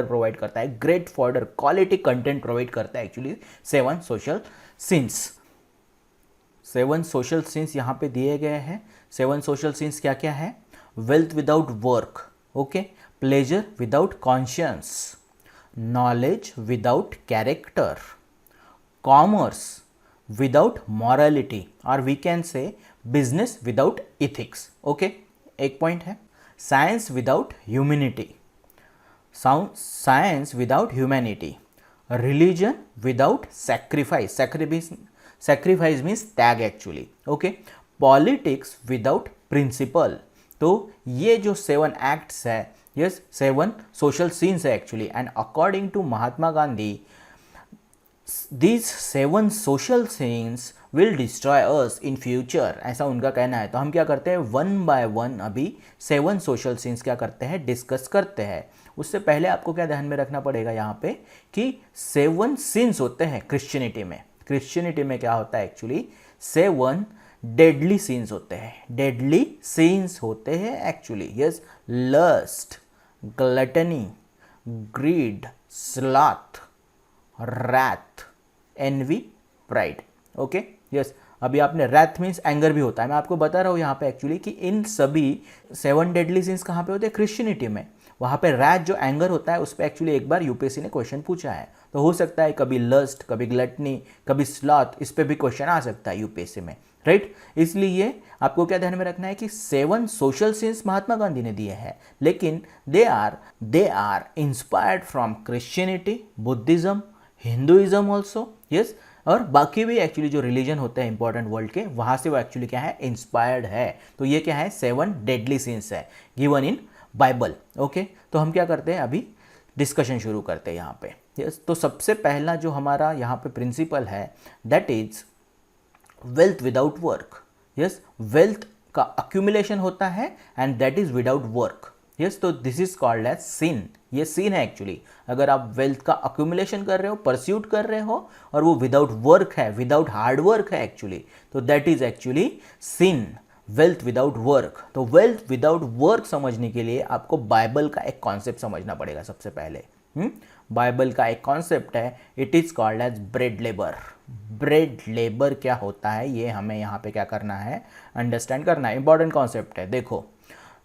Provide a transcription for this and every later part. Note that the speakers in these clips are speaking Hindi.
प्रोवाइड करता है, great fodder quality content provide करता है actually 7 social since. 7 social since यहाँ पे दिए गए हैं। 7 सोशल सिंस क्या क्या है? Wealth without work, okay, pleasure without conscience, knowledge without character, commerce without morality, और we can say business without ethics, okay. एक पॉइंट है science without humanity, science without humanity, religion without sacrifice, sacrifice means त्याग actually, okay, politics without principle. तो ये जो 7 एक्ट्स है, यस 7 सोशल सीन्स है actually, and according to Mahatma Gandhi these 7 social sins will destroy us in future, ऐसा उनका कहना है। तो हम क्या करते हैं, 1 बाय 1 अभी 7 सोशल सिंस क्या करते हैं, डिस्कस करते हैं। उससे पहले आपको क्या ध्यान में रखना पड़ेगा यहाँ पे कि 7 सिंस होते हैं क्रिश्चियनिटी में। क्रिश्चियनिटी में क्या होता है एक्चुअली, 7 डेडली सीन्स होते हैं, डेडली सीन्स होते हैं actually, yes, lust, gluttony, greed, sloth, wrath, envy, pride, okay, yes. अभी आपने रैथ मीन्स एंगर भी होता है, मैं आपको बता रहा हूँ यहाँ पे एक्चुअली कि इन सभी 7 डेडली सिंस कहाँ पे होते हैं, क्रिश्चियनिटी में। वहाँ पे रैथ जो एंगर होता है उस पर एक्चुअली एक बार यूपीएससी ने क्वेश्चन पूछा है, तो हो सकता है कभी लस्ट, कभी ग्लटनी, कभी स्लॉथ, इस पर भी क्वेश्चन आ सकता है यूपीएससी में, राइट। इसलिए आपको क्या ध्यान में रखना है कि 7 सोशल सिंस महात्मा गांधी ने दिए हैं, लेकिन they are inspired from Christianity, Buddhism, Hinduism also, yes, और बाकी भी एक्चुअली जो रिलीजन होते हैं इंपॉर्टेंट वर्ल्ड के, वहाँ से वो एक्चुअली क्या है, इंस्पायर्ड है। तो ये क्या है, 7 डेडली सिंस है गिवन इन बाइबल, ओके। तो हम क्या करते हैं, अभी डिस्कशन शुरू करते हैं यहाँ पे, यस। तो सबसे पहला जो हमारा यहाँ पे प्रिंसिपल है, that is wealth without work, yes. Wealth का अक्यूमुलेशन होता है and that is without work, yes. तो दिस इज कॉल्ड एज सिन, ये सीन है एक्चुअली। अगर आप वेल्थ का अक्यूमुलेशन कर रहे हो, परस्यूट कर रहे हो, और वो विदाउट वर्क है, विदाउट हार्ड वर्क है एक्चुअली, तो that is actually sin, wealth without work. तो वेल्थ विदाउट वर्क समझने के लिए आपको बाइबल का एक कॉन्सेप्ट समझना पड़ेगा सबसे पहले। बाइबल का एक कॉन्सेप्ट है, it is called as bread labour. Bread labour क्या होता है, ये हमें यहाँ पे क्या करना है, अंडरस्टैंड करना है, इंपॉर्टेंट कॉन्सेप्ट है। देखो,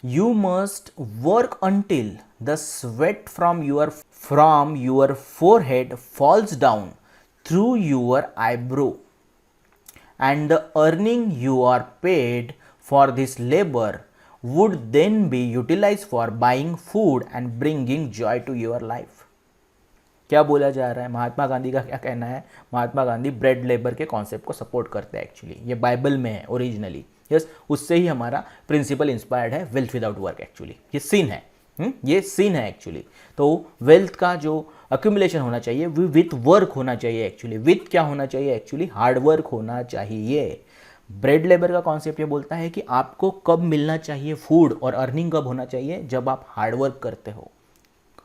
you must work until the sweat from your forehead falls down through your eyebrow, and the earning you are paid for this labor would then be utilized for buying food and bringing joy to your life। क्या बोला जा रहा है, महात्मा गांधी का क्या कहना है, महात्मा गांधी ब्रेड लेबर के कॉन्सेप्ट को सपोर्ट करते हैं एक्चुअली, ये बाइबल में है ओरिजिनली, यस। उससे ही हमारा प्रिंसिपल इंस्पायर्ड है, वेल्थ विदाउट वर्क एक्चुअली, ये सीन है, ये सीन है एक्चुअली। तो वेल्थ का जो अक्यूमुलेशन होना चाहिए वो विथ वर्क होना चाहिए एक्चुअली, विथ क्या होना चाहिए एक्चुअली, हार्ड वर्क होना चाहिए। ब्रेड लेबर का कॉन्सेप्ट ये बोलता है कि आपको कब मिलना चाहिए फूड, और अर्निंग कब होना चाहिए, जब आप हार्ड वर्क करते हो,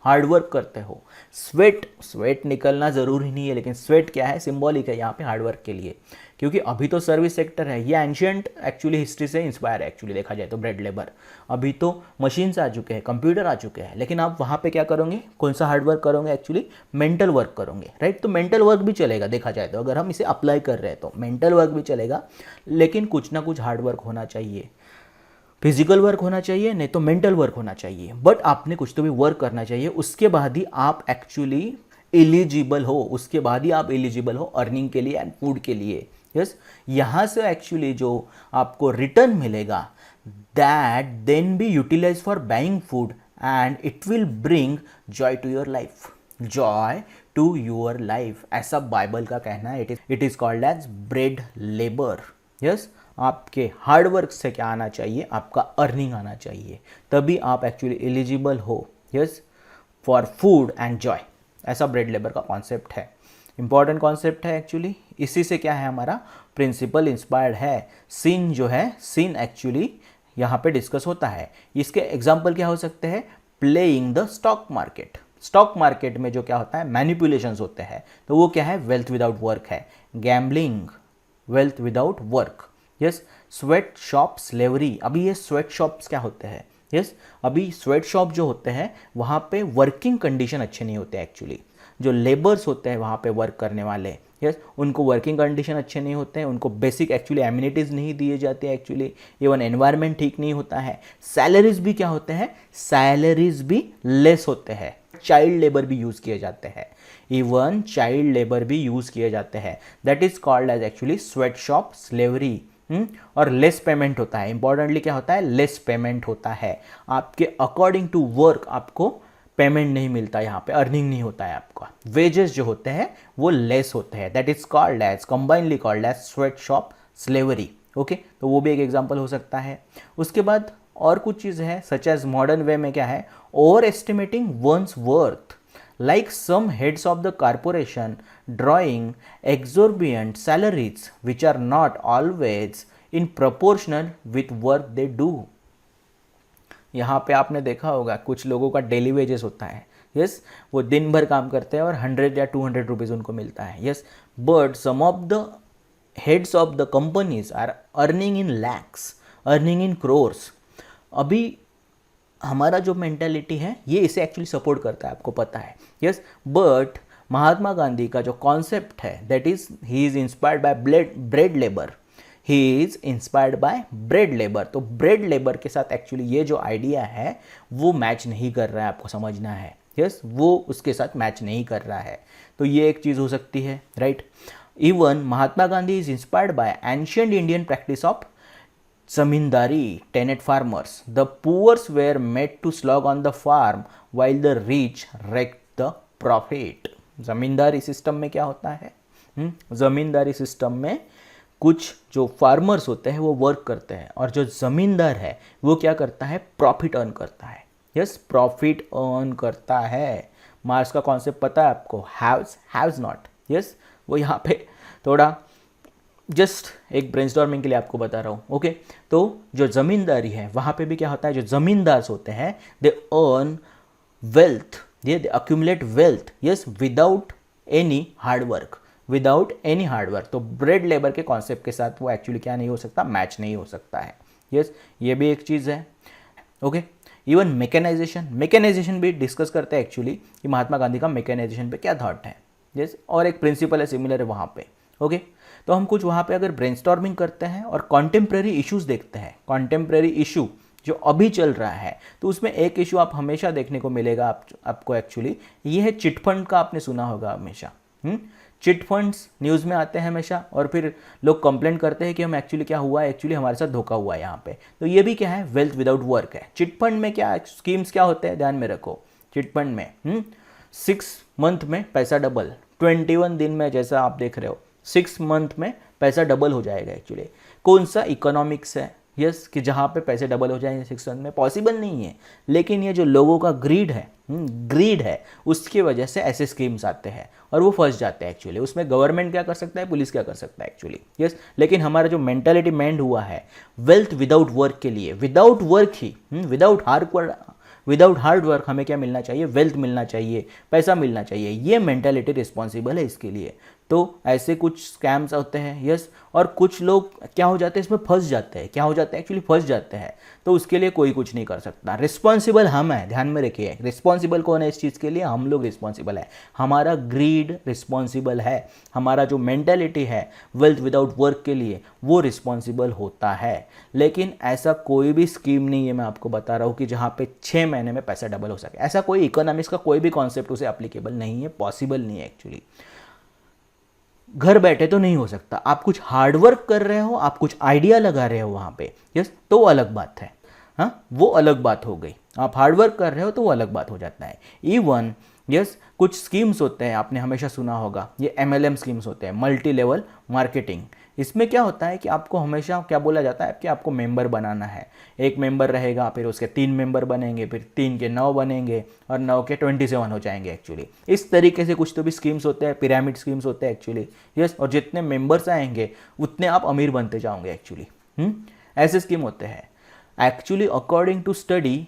हार्ड वर्क करते हो। स्वेट निकलना ज़रूरी नहीं है, लेकिन स्वेट क्या है, सिंबॉलिक है यहाँ पे हार्ड वर्क के लिए, क्योंकि अभी तो सर्विस सेक्टर है, ये एंशियंट एक्चुअली हिस्ट्री से इंस्पायर है एक्चुअली देखा जाए तो ब्रेड लेबर। अभी तो मशीन्स आ चुके हैं, कंप्यूटर आ चुके हैं, लेकिन आप वहाँ पे क्या करोगे, कौन सा हार्ड वर्क करोगे एक्चुअली, मेंटल वर्क करोगे, राइट। तो मेंटल वर्क भी चलेगा देखा जाए तो, अगर हम इसे अप्लाई कर रहे हैं तो मेंटल वर्क भी चलेगा, लेकिन कुछ ना कुछ हार्ड वर्क होना चाहिए, फिजिकल वर्क होना चाहिए, नहीं तो मेंटल वर्क होना चाहिए, बट आपने कुछ तो भी वर्क करना चाहिए, उसके बाद ही आप एक्चुअली एलिजिबल हो, उसके बाद ही आप एलिजिबल हो अर्निंग के लिए एंड फूड के लिए, यस। यहाँ से एक्चुअली जो आपको रिटर्न मिलेगा, that then be utilise for buying food and it will bring joy to your life, joy to your life, ऐसा बाइबल का कहना है। It is called as bread labour, yes. आपके हार्डवर्क से क्या आना चाहिए, आपका अर्निंग आना चाहिए, तभी आप एक्चुअली एलिजिबल हो, yes, for food and Joy, ऐसा ब्रेड लेबर का कॉन्सेप्ट है, इंपॉर्टेंट कॉन्सेप्ट है एक्चुअली। इसी से क्या है, हमारा प्रिंसिपल इंस्पायर्ड है। सीन जो है, सीन एक्चुअली यहाँ पे डिस्कस होता है। इसके एग्जाम्पल क्या हो सकते हैं, playing the stock market. Stock market में जो क्या होता है, मैनिपुलेशंस होते हैं, तो वो क्या है, वेल्थ विदाउट वर्क है। Gambling, wealth without work, yes. Sweat shop slavery, अभी ये स्वेट शॉप्स क्या होते हैं, यस अभी स्वेट शॉप जो होते हैं वहाँ पे वर्किंग कंडीशन अच्छे नहीं होते एक्चुअली, जो लेबर्स होते हैं वहाँ पे वर्क करने वाले, यस उनको वर्किंग कंडीशन अच्छे नहीं होते हैं, उनको बेसिक एक्चुअली एमिनिटीज़ नहीं दिए जाते एक्चुअली, इवन एनवायरनमेंट ठीक नहीं होता है, सैलरीज भी क्या होते हैं, सैलरीज भी लेस होते हैं, चाइल्ड लेबर भी यूज़ किए जाते हैं, इवन चाइल्ड लेबर भी यूज़ किए जाते हैं, that is called as actually sweat shop slavery. और लेस पेमेंट होता है, इंपॉर्टेंटली क्या होता है, लेस पेमेंट होता है, आपके अकॉर्डिंग टू वर्क आपको पेमेंट नहीं मिलता, यहाँ पे अर्निंग नहीं होता है आपका, वेजेस जो होते हैं वो लेस होते हैं, that is called as combinely called as sweat shop slavery. Okay, तो वो भी एक एग्जांपल हो सकता है। उसके बाद और कुछ चीज़ है सच एज मॉडर्न वे में क्या है, over estimating one's worth, like some heads of the corporation drawing exorbitant salaries which are not always in proportional with work they do। यहाँ पे आपने देखा होगा कुछ लोगों का डेली वेजेस होता है, यस वो दिन भर काम करते हैं और 100 या 200 रुपीज़ उनको मिलता है, yes but some of the heads of the companies are earning in lakhs, earning in crores. अभी हमारा जो मेंटालिटी है ये इसे एक्चुअली सपोर्ट करता है, आपको पता है, यस बट महात्मा गांधी का जो कॉन्सेप्ट है that is he is inspired bye bread labour, he is inspired bye bread labour. तो ब्रेड लेबर के साथ एक्चुअली ये जो आइडिया है वो मैच नहीं कर रहा है, आपको समझना है, यस वो उसके साथ मैच नहीं कर रहा है, तो ये एक चीज़ हो सकती है, right. Even Mahatma Gandhi is inspired bye ancient Indian practice of zamindari, tenant farmers. The poor were made to slog on the farm while the rich wreaked the profit। Zamindari system में क्या होता है, जमींदारी सिस्टम में कुछ जो फार्मर्स होते हैं वो वर्क करते हैं और जो ज़मींदार है वो क्या करता है, प्रॉफिट अर्न करता है, यस प्रॉफिट अर्न करता है। मार्क्स का कॉन्सेप्ट पता है आपको, हैव्स नॉट, यस वो यहाँ पे थोड़ा जस्ट एक ब्रेनस्टॉर्मिंग के लिए आपको बता रहा हूँ, ओके। तो जो ज़मींदारी है वहाँ पे भी क्या होता है, जो ज़मींदार होते हैं they earn wealth, they accumulate wealth, yes without any hard work, without any hard work. तो ब्रेड लेबर के कॉन्सेप्ट के साथ वो एक्चुअली क्या नहीं हो सकता, मैच नहीं हो सकता है, यस ये भी एक चीज़ है, ओके। इवन मैकेनाइजेशन भी डिस्कस करते हैं एक्चुअली कि महात्मा गांधी का मैकेनाइजेशन पे क्या थॉट है, यस और एक प्रिंसिपल है सिमिलर है वहाँ पे, ओके। तो हम कुछ वहाँ पे अगर ब्रेनस्टॉर्मिंग करते हैं और कॉन्टेम्प्रेरी इश्यूज देखते हैं, कॉन्टेम्प्रेरी इशू जो अभी चल रहा है, तो उसमें एक इशू आप हमेशा देखने को मिलेगा आपको एक्चुअली, ये है चिट फंड का, आपने सुना होगा हमेशा, चिट फंड्स न्यूज़ में आते हैं हमेशा और फिर लोग कंप्लेंट करते हैं कि हम एक्चुअली क्या हुआ है, एक्चुअली हमारे साथ धोखा हुआ है यहाँ पे। तो ये भी क्या है, वेल्थ विदाउट वर्क है। चिट फंड में क्या स्कीम्स क्या होते हैं, ध्यान में रखो, चिट फंड में 6 मंथ में पैसा डबल, 21 दिन में, जैसा आप देख रहे हो 6 मंथ में पैसा डबल हो जाएगा एक्चुअली। कौन सा इकोनॉमिक्स है, यस कि जहाँ पे पैसे डबल हो जाएंगे 6 मंथ में, पॉसिबल नहीं है, लेकिन ये जो लोगों का ग्रीड है उसकी वजह से ऐसे स्कीम्स आते हैं और वो फंस जाते हैं एक्चुअली। उसमें गवर्नमेंट क्या कर सकता है, पुलिस क्या कर सकता है एक्चुअली, यस लेकिन हमारा जो मेंटालिटी मेंड हुआ है वेल्थ विदाउट वर्क के लिए, विदाउट वर्क ही, विदाउट हार्ड वर्क हमें क्या मिलना चाहिए, वेल्थ मिलना चाहिए, पैसा मिलना चाहिए, ये मेंटालिटी रिस्पॉन्सिबल है इसके लिए। तो ऐसे कुछ स्कैम्स होते हैं, यस और कुछ लोग क्या हो जाते हैं, इसमें फंस जाते हैं, क्या हो जाते हैं एक्चुअली, फंस जाते हैं। तो उसके लिए कोई कुछ नहीं कर सकता, रिस्पॉन्सिबल हम हैं, ध्यान में रखिए, रिस्पॉन्सिबल कौन है इस चीज़ के लिए, हम लोग रिस्पॉन्सिबल है, हमारा ग्रीड रिस्पॉन्सिबल है, हमारा जो मेंटेलिटी है वेल्थ विदाउट वर्क के लिए वो रिस्पॉन्सिबल होता है। लेकिन ऐसा कोई भी स्कीम नहीं है, मैं आपको बता रहा हूँ कि जहाँ पे 6 महीने में पैसा डबल हो सके, ऐसा कोई इकोनॉमिक्स का कोई भी कॉन्सेप्ट उसे एप्लीकेबल नहीं है, पॉसिबल नहीं है एक्चुअली। घर बैठे तो नहीं हो सकता, आप कुछ हार्डवर्क कर रहे हो, आप कुछ आइडिया लगा रहे हो वहाँ पे, यस तो वो अलग बात है, हाँ वो अलग बात हो गई। आप हार्डवर्क कर रहे हो तो वो अलग बात हो जाता है। इवन यस कुछ स्कीम्स होते हैं, आपने हमेशा सुना होगा, ये MLM स्कीम्स होते हैं, मल्टी लेवल मार्केटिंग। इसमें क्या होता है कि आपको हमेशा क्या बोला जाता है कि आपको मेंबर बनाना है, एक मेंबर रहेगा, फिर उसके 3 मेंबर बनेंगे, फिर 3 के 9 बनेंगे और 9 के 27 हो जाएंगे एक्चुअली। इस तरीके से कुछ तो भी स्कीम्स होते हैं, पिरामिड स्कीम्स होते हैं एक्चुअली, यस और जितने मेंबर्स आएंगे उतने आप अमीर बनते जाओगे एक्चुअली। ऐसे स्कीम होते हैं actually. According to study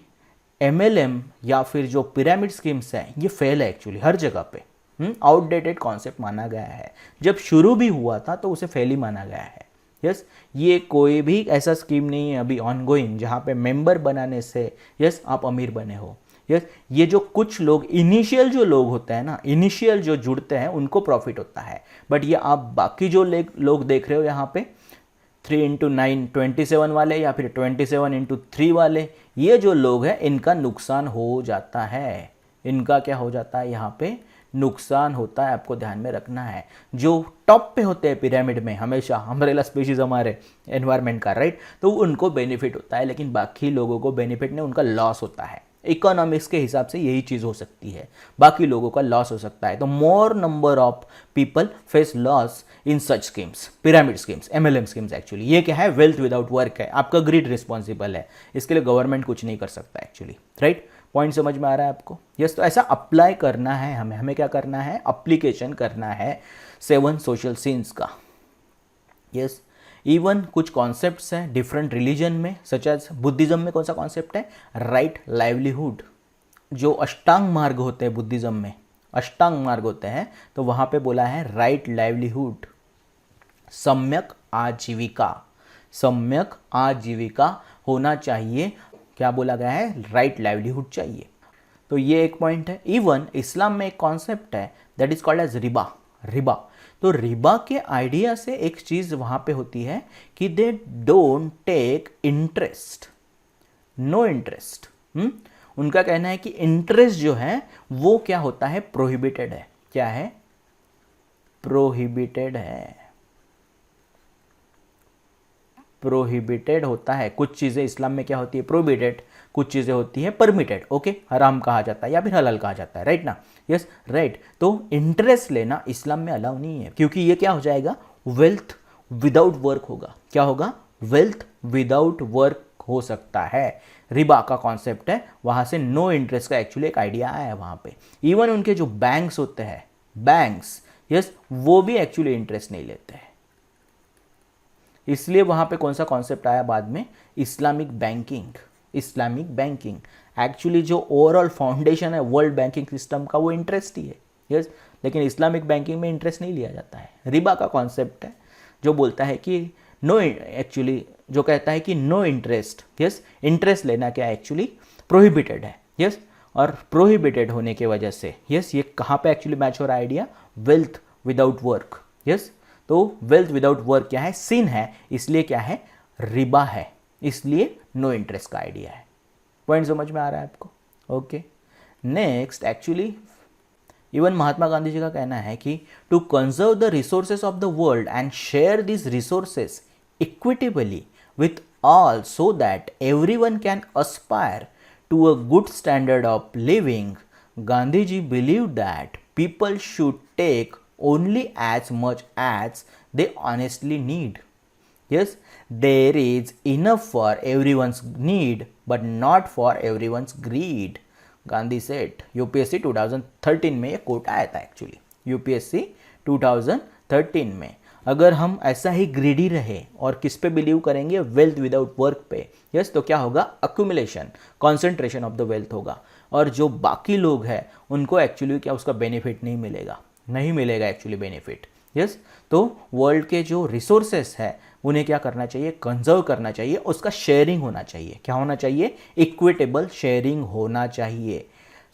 MLM या फिर जो पिरामिड स्कीम्स हैं ये फेल है एक्चुअली हर जगह पे, आउटडेटेड कॉन्सेप्ट माना गया है। जब शुरू भी हुआ था तो उसे फेल ही माना गया है, यस ये कोई भी ऐसा स्कीम नहीं है अभी ऑनगोइंग जहाँ पे मेंबर बनाने से यस आप अमीर बने हो। यस ये जो कुछ लोग इनिशियल जो लोग होते हैं ना, इनिशियल जो जुड़ते हैं उनको प्रॉफिट होता है, बट ये आप बाकी जो लोग देख रहे हो यहाँ पे 3 × 9 27 वाले या फिर 27 × 3 वाले, ये जो लोग हैं इनका नुकसान हो जाता है। इनका क्या हो जाता है यहाँ पे नुकसान होता है, आपको ध्यान में रखना है। जो टॉप पे होते हैं पिरामिड में हमेशा अम्ब्रेला स्पीशीज हमारे एनवायरनमेंट का, राइट, तो उनको बेनिफिट होता है, लेकिन बाकी लोगों को बेनिफिट नहीं, उनका लॉस होता है। इकोनॉमिक्स के हिसाब से यही चीज़ हो सकती है, बाकी लोगों का लॉस हो सकता है। तो मोर number of people face loss in such schemes, pyramid schemes, MLM schemes actually. ये क्या है, वेल्थ विदाउट वर्क है, आपका ग्रिड रिस्पॉन्सिबल है, इसके लिए गवर्नमेंट कुछ नहीं कर सकता एक्चुअली, राइट। पॉइंट समझ में आ रहा है आपको? यस तो ऐसा अप्लाई करना है हमें क्या करना है, अप्लीकेशन करना है 7 सोशल सीन्स का। यस इवन कुछ कॉन्सेप्ट्स हैं डिफरेंट रिलीजन में, सच एज बुद्धिज्म में कौन सा कॉन्सेप्ट है, राइट लाइवलीहुड। जो अष्टांग मार्ग होते हैं बुद्धिज्म में, अष्टांग मार्ग होते हैं, तो वहाँ पे बोला है राइट लाइवलीहुड, सम्यक आजीविका, सम्यक आजीविका होना चाहिए। क्या बोला गया है, राइट लाइवलीहुड चाहिए। तो ये एक पॉइंट है। इवन इस्लाम में एक कॉन्सेप्ट है दैट इज कॉल्ड एज रिबा, रिबा। तो रिबा के आइडिया से एक चीज वहां पे होती है कि they don't take interest, no interest. उनका कहना है कि इंटरेस्ट जो है वो क्या होता है, प्रोहिबिटेड है। क्या है, प्रोहिबिटेड है, प्रोहिबिटेड होता है। कुछ चीज़ें इस्लाम में क्या होती है, प्रोहिबिटेड, कुछ चीज़ें होती है परमिटेड, ओके, हराम कहा जाता है या फिर हलाल कहा जाता है, राइट ना, यस राइट। तो इंटरेस्ट लेना इस्लाम में अलाउ नहीं है, क्योंकि ये क्या हो जाएगा, वेल्थ विदाउट वर्क होगा। क्या होगा, वेल्थ विदाउट वर्क हो सकता है। रिबा का कॉन्सेप्ट है, वहाँ से नो इंटरेस्ट का एक्चुअली एक आइडिया आया है वहाँ पे। इवन उनके जो बैंक्स होते हैं, बैंक्स, यस वो भी एक्चुअली इंटरेस्ट नहीं लेते हैं। इसलिए वहाँ पे कौन सा कॉन्सेप्ट आया बाद में, Islamic banking. Islamic banking actually जो ओवरऑल फाउंडेशन है वर्ल्ड बैंकिंग सिस्टम का, वो इंटरेस्ट ही है, यस, लेकिन इस्लामिक बैंकिंग में इंटरेस्ट नहीं लिया जाता है। रिबा का कॉन्सेप्ट है जो बोलता है कि नो, एक्चुअली जो कहता है कि नो इंटरेस्ट, यस, इंटरेस्ट लेना क्या एक्चुअली प्रोहिबिटेड है, यस, और प्रोहिबिटेड होने की वजह से, यस, ये कहाँ पे एक्चुअली मैच हो रहा है idea, wealth without work, yes. तो वेल्थ विदाउट वर्क क्या है, सिन है, इसलिए क्या है, रिबा है, इसलिए नो इंटरेस्ट का आइडिया है। पॉइंट समझ में आ रहा है आपको? Okay, next actually even Mahatma Gandhi ji का कहना है कि to conserve the resources of the world and share this resources equitably with all so that everyone can aspire to a good standard of living, Gandhi ji believe that people should take only as much as they honestly need. Yes, there is enough for everyone's need but not for everyone's greed, Gandhi set. UPSC 2013 में ये कोट आया था एक्चुअली, यूपीएससी 2013 में। अगर हम ऐसा ही ग्रीडी रहे और किस पे बिलीव करेंगे, वेल्थ विदाउट वर्क पे, यस, तो क्या होगा, accumulation, concentration of the wealth होगा, और जो बाकी लोग हैं उनको एक्चुअली क्या उसका बेनिफिट नहीं मिलेगा, नहीं मिलेगा एक्चुअली बेनिफिट, यस। तो वर्ल्ड के जो रिसोर्सेस है उन्हें क्या करना चाहिए, कंजर्व करना चाहिए, उसका शेयरिंग होना चाहिए। क्या होना चाहिए, इक्विटेबल शेयरिंग होना चाहिए,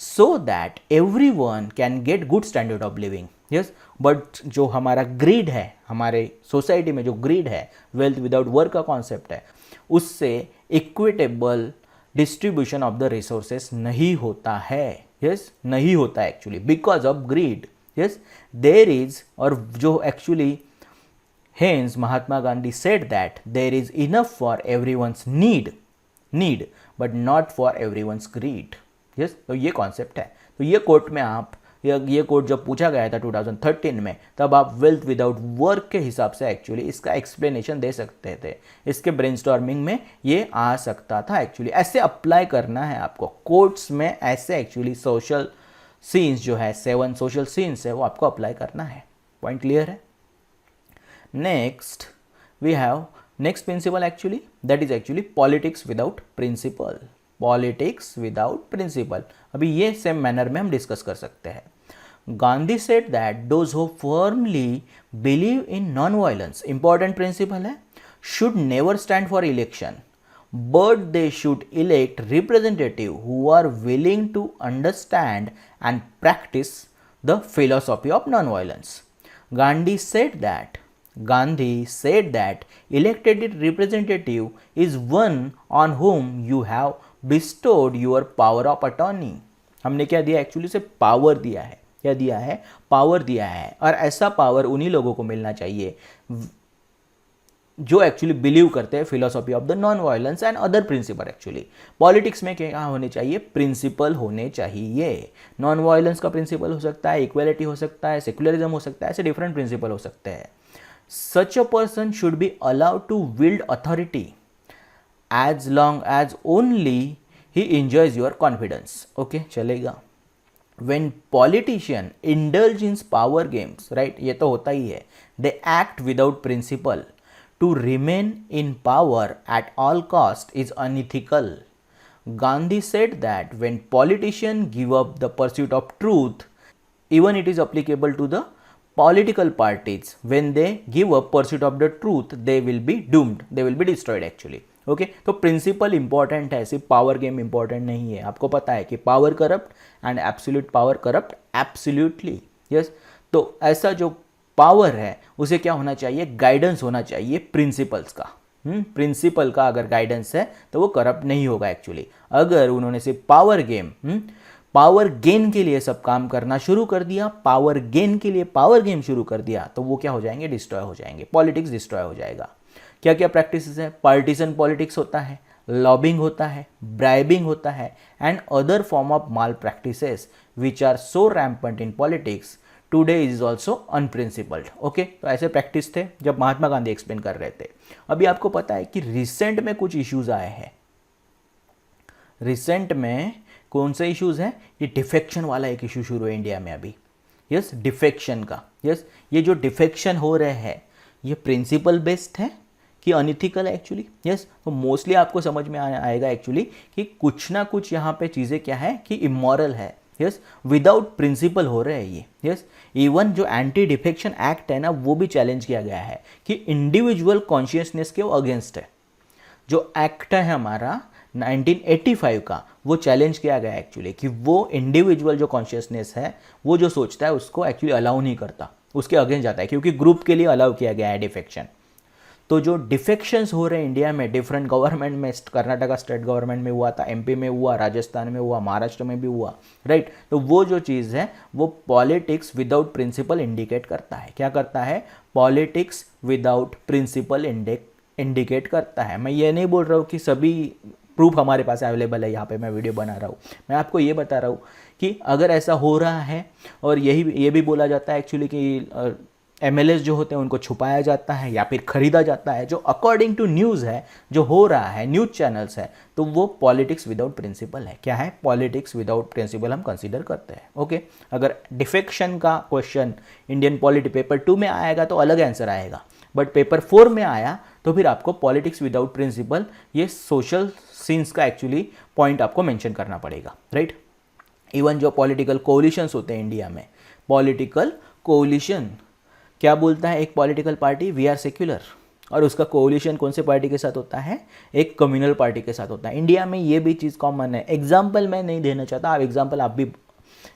सो that everyone can get good standard of living, yes. But जो हमारा ग्रीड है, हमारे सोसाइटी में जो ग्रीड है, वेल्थ विदाउट वर्क का कॉन्सेप्ट है, उससे equitable distribution of the resources नहीं होता है, यस, नहीं होता है actually, because of greed, yes. There is, और जो actually hence Mahatma Gandhi said that there is enough for everyone's need but not for everyone's greed, yes। तो ये कॉन्सेप्ट है। तो ये कोट में आप, ये कोट जब पूछा गया था 2013 में, तब आप वेल्थ विदाउट वर्क के हिसाब से एक्चुअली इसका एक्सप्लेनेशन दे सकते थे, इसके ब्रेनस्टॉर्मिंग में ये आ सकता था एक्चुअली। ऐसे अप्लाई करना है आपको कोट्स में, ऐसे एक्चुअली सोशल सीन्स जो है, 7 सोशल सीन्स है, वो आपको अप्लाई करना है। पॉइंट क्लियर है? Next we have next principle actually, that is actually politics without principle, politics without principle। अभी ये सेम मैनर में हम डिस्कस कर सकते हैं। Gandhi said that those who firmly believe in non-violence, important principle है, should never stand for election, but they should elect representatives who are willing to understand and practice the philosophy of non-violence. Gandhi said that elected representative is one on whom you have bestowed your power of attorney. हमने क्या दिया एक्चुअली से पावर दिया है, क्या दिया है, पावर दिया है, और ऐसा पावर उन्हीं लोगों को मिलना चाहिए जो एक्चुअली बिलीव करते हैं philosophy of the non violence and other principle. Actually politics में क्या होने चाहिए, प्रिंसिपल होने चाहिए. नॉन वायलेंस का प्रिंसिपल हो सकता है, इक्वेलिटी हो सकता है, सेक्युलरिज्म हो सकता है, ऐसे डिफरेंट प्रिंसिपल हो सकते हैं. Such a person should be allowed to wield authority as long as only he enjoys your confidence. Okay, चलेगा. When politician indulge in power games, right, ये तो होता ही है, they act without principle. To remain in power at all cost is unethical. Gandhi said that when politicians give up the pursuit of truth, even it is applicable to the political parties, when they give up pursuit of the truth, they will be doomed, they will be destroyed actually. Okay, तो प्रिंसिपल इंपॉर्टेंट है, सिर्फ पावर गेम इंपॉर्टेंट नहीं है. आपको पता है कि power corrupt and absolute power corrupt absolutely. Yes, तो ऐसा जो पावर है उसे क्या होना चाहिए, गाइडेंस होना चाहिए प्रिंसिपल्स का. प्रिंसिपल का अगर गाइडेंस है तो वो करप्ट नहीं होगा एक्चुअली. अगर उन्होंने सिर्फ पावर गेन के लिए सब काम करना शुरू कर दिया, पावर गेन के लिए पावर गेम शुरू कर दिया, तो वो क्या हो जाएंगे, डिस्ट्रॉय हो जाएंगे, पॉलिटिक्स डिस्ट्रॉय हो जाएगा. क्या क्या प्रैक्टिसेस है, पार्टीजन पॉलिटिक्स होता है, लॉबिंग होता है, ब्राइबिंग होता है, and other form of malpractices which are so rampant in politics today is also unprincipled. Okay, तो ऐसे प्रैक्टिस थे जब महात्मा गांधी एक्सप्लेन कर रहे थे. अभी आपको पता है कि रिसेंट में कुछ इश्यूज आए हैं. रिसेंट में कौन से इश्यूज हैं, ये डिफेक्शन वाला एक इशू शुरू है इंडिया में अभी. यस, डिफेक्शन का. यस, ये जो डिफेक्शन हो रहे हैं ये प्रिंसिपल बेस्ड है कि अनइथिकल है एक्चुअली. यस, तो मोस्टली आपको समझ में आएगा एक्चुअली कि कुछ ना कुछ यहाँ पे चीज़ें क्या है कि इमोरल है. यस, विदाउट प्रिंसिपल हो रहे हैं ये. यस, इवन जो एंटी डिफेक्शन एक्ट है ना वो भी चैलेंज किया गया है कि इंडिविजुअल कॉन्शियसनेस के वो अगेंस्ट है. जो एक्ट है हमारा 1985 का वो चैलेंज किया गया एक्चुअली कि वो इंडिविजुअल जो कॉन्शियसनेस है वो जो सोचता है उसको एक्चुअली अलाउ नहीं करता, उसके अगेंस्ट जाता है, क्योंकि ग्रुप के लिए अलाउ किया गया है डिफेक्शन. तो जो डिफेक्शंस हो रहे हैं इंडिया में डिफरेंट गवर्नमेंट में, कर्नाटका स्टेट गवर्नमेंट में हुआ था, एमपी में हुआ, राजस्थान में हुआ, महाराष्ट्र में भी हुआ, राइट. तो वो जो चीज़ है वो पॉलिटिक्स विदाउट प्रिंसिपल इंडिकेट करता है. क्या करता है, पॉलिटिक्स विदाउट प्रिंसिपल इंडिकेट करता है. मैं ये नहीं बोल रहा हूँ कि सभी प्रूफ हमारे पास अवेलेबल है, यहाँ पे मैं वीडियो बना रहा हूँ. मैं आपको ये बता रहा हूँ कि अगर ऐसा हो रहा है, और ये भी बोला जाता है एक्चुअली कि एमएलएस जो होते हैं उनको छुपाया जाता है या फिर खरीदा जाता है, जो अकॉर्डिंग टू न्यूज़ है, जो हो रहा है, न्यूज़ चैनल्स है, तो वो पॉलिटिक्स विदाउट प्रिंसिपल है. क्या है, पॉलिटिक्स विदाउट प्रिंसिपल हम कंसीडर करते हैं. ओके, अगर डिफेक्शन का क्वेश्चन इंडियन पॉलिटी पेपर 2 में आएगा तो अलग आंसर आएगा, बट पेपर 4 में आया तो फिर आपको पॉलिटिक्स विदाउट प्रिंसिपल ये सोशल सीन्स का एक्चुअली पॉइंट आपको मेंशन करना पड़ेगा, राइट. इवन जो पॉलिटिकल कोलिशंस होते हैं इंडिया में, पॉलिटिकल कोलिशन क्या बोलता है एक political party, we are secular, और उसका कोलिशन कौन से पार्टी के साथ होता है, एक कम्युनल पार्टी के साथ होता है. इंडिया में ये भी चीज़ कॉमन है. एग्जाम्पल मैं नहीं देना चाहता, आप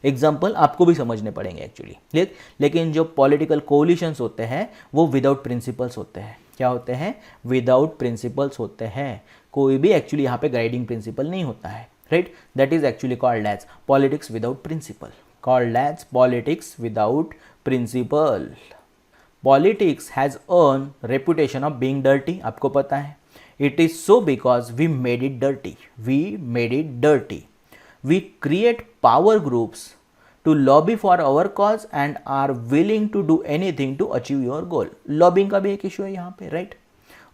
एग्जाम्पल आपको भी समझने पड़ेंगे एक्चुअली. लेकिन जो पॉलिटिकल कोलिशंस होते हैं वो विदाउट प्रिंसिपल्स होते हैं. क्या होते हैं, विदाउट प्रिंसिपल्स होते हैं. कोई भी एक्चुअली यहाँ पे गाइडिंग प्रिंसिपल नहीं होता है, right. That is actually called as politics without principle, called as politics without principle. Politics has earned reputation of being dirty. आपको पता है, it is so because we made it dirty. We made it dirty. We create power groups to lobby for our cause and are willing to do anything to achieve your goal. Lobbying का भी एक इशू है यहाँ पे, राइट.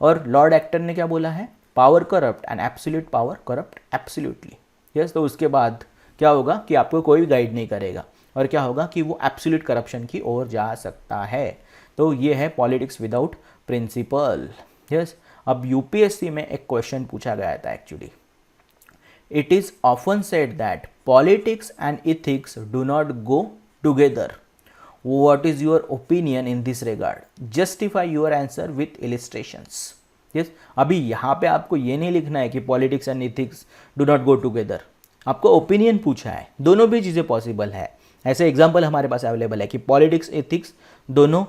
और लॉर्ड एक्टर ने क्या बोला है, power corrupt and absolute power corrupt absolutely. Yes, तो उसके बाद क्या होगा कि आपको कोई भी गाइड नहीं करेगा, और क्या होगा कि वो एब्सोल्यूट करप्शन की ओर जा सकता है. तो ये है पॉलिटिक्स विदाउट प्रिंसिपल. यस, अब यूपीएससी में एक क्वेश्चन पूछा गया था actually. It is often said that politics and ethics do not go together. What is your opinion in this regard? Justify your answer with illustrations. Yes अभी यहाँ पे आपको ये नहीं लिखना है कि politics and ethics do not go together, आपको ओपिनियन पूछा है, दोनों भी चीज़ें पॉसिबल है। ऐसे एग्जाम्पल हमारे पास अवेलेबल है कि पॉलिटिक्स एथिक्स दोनों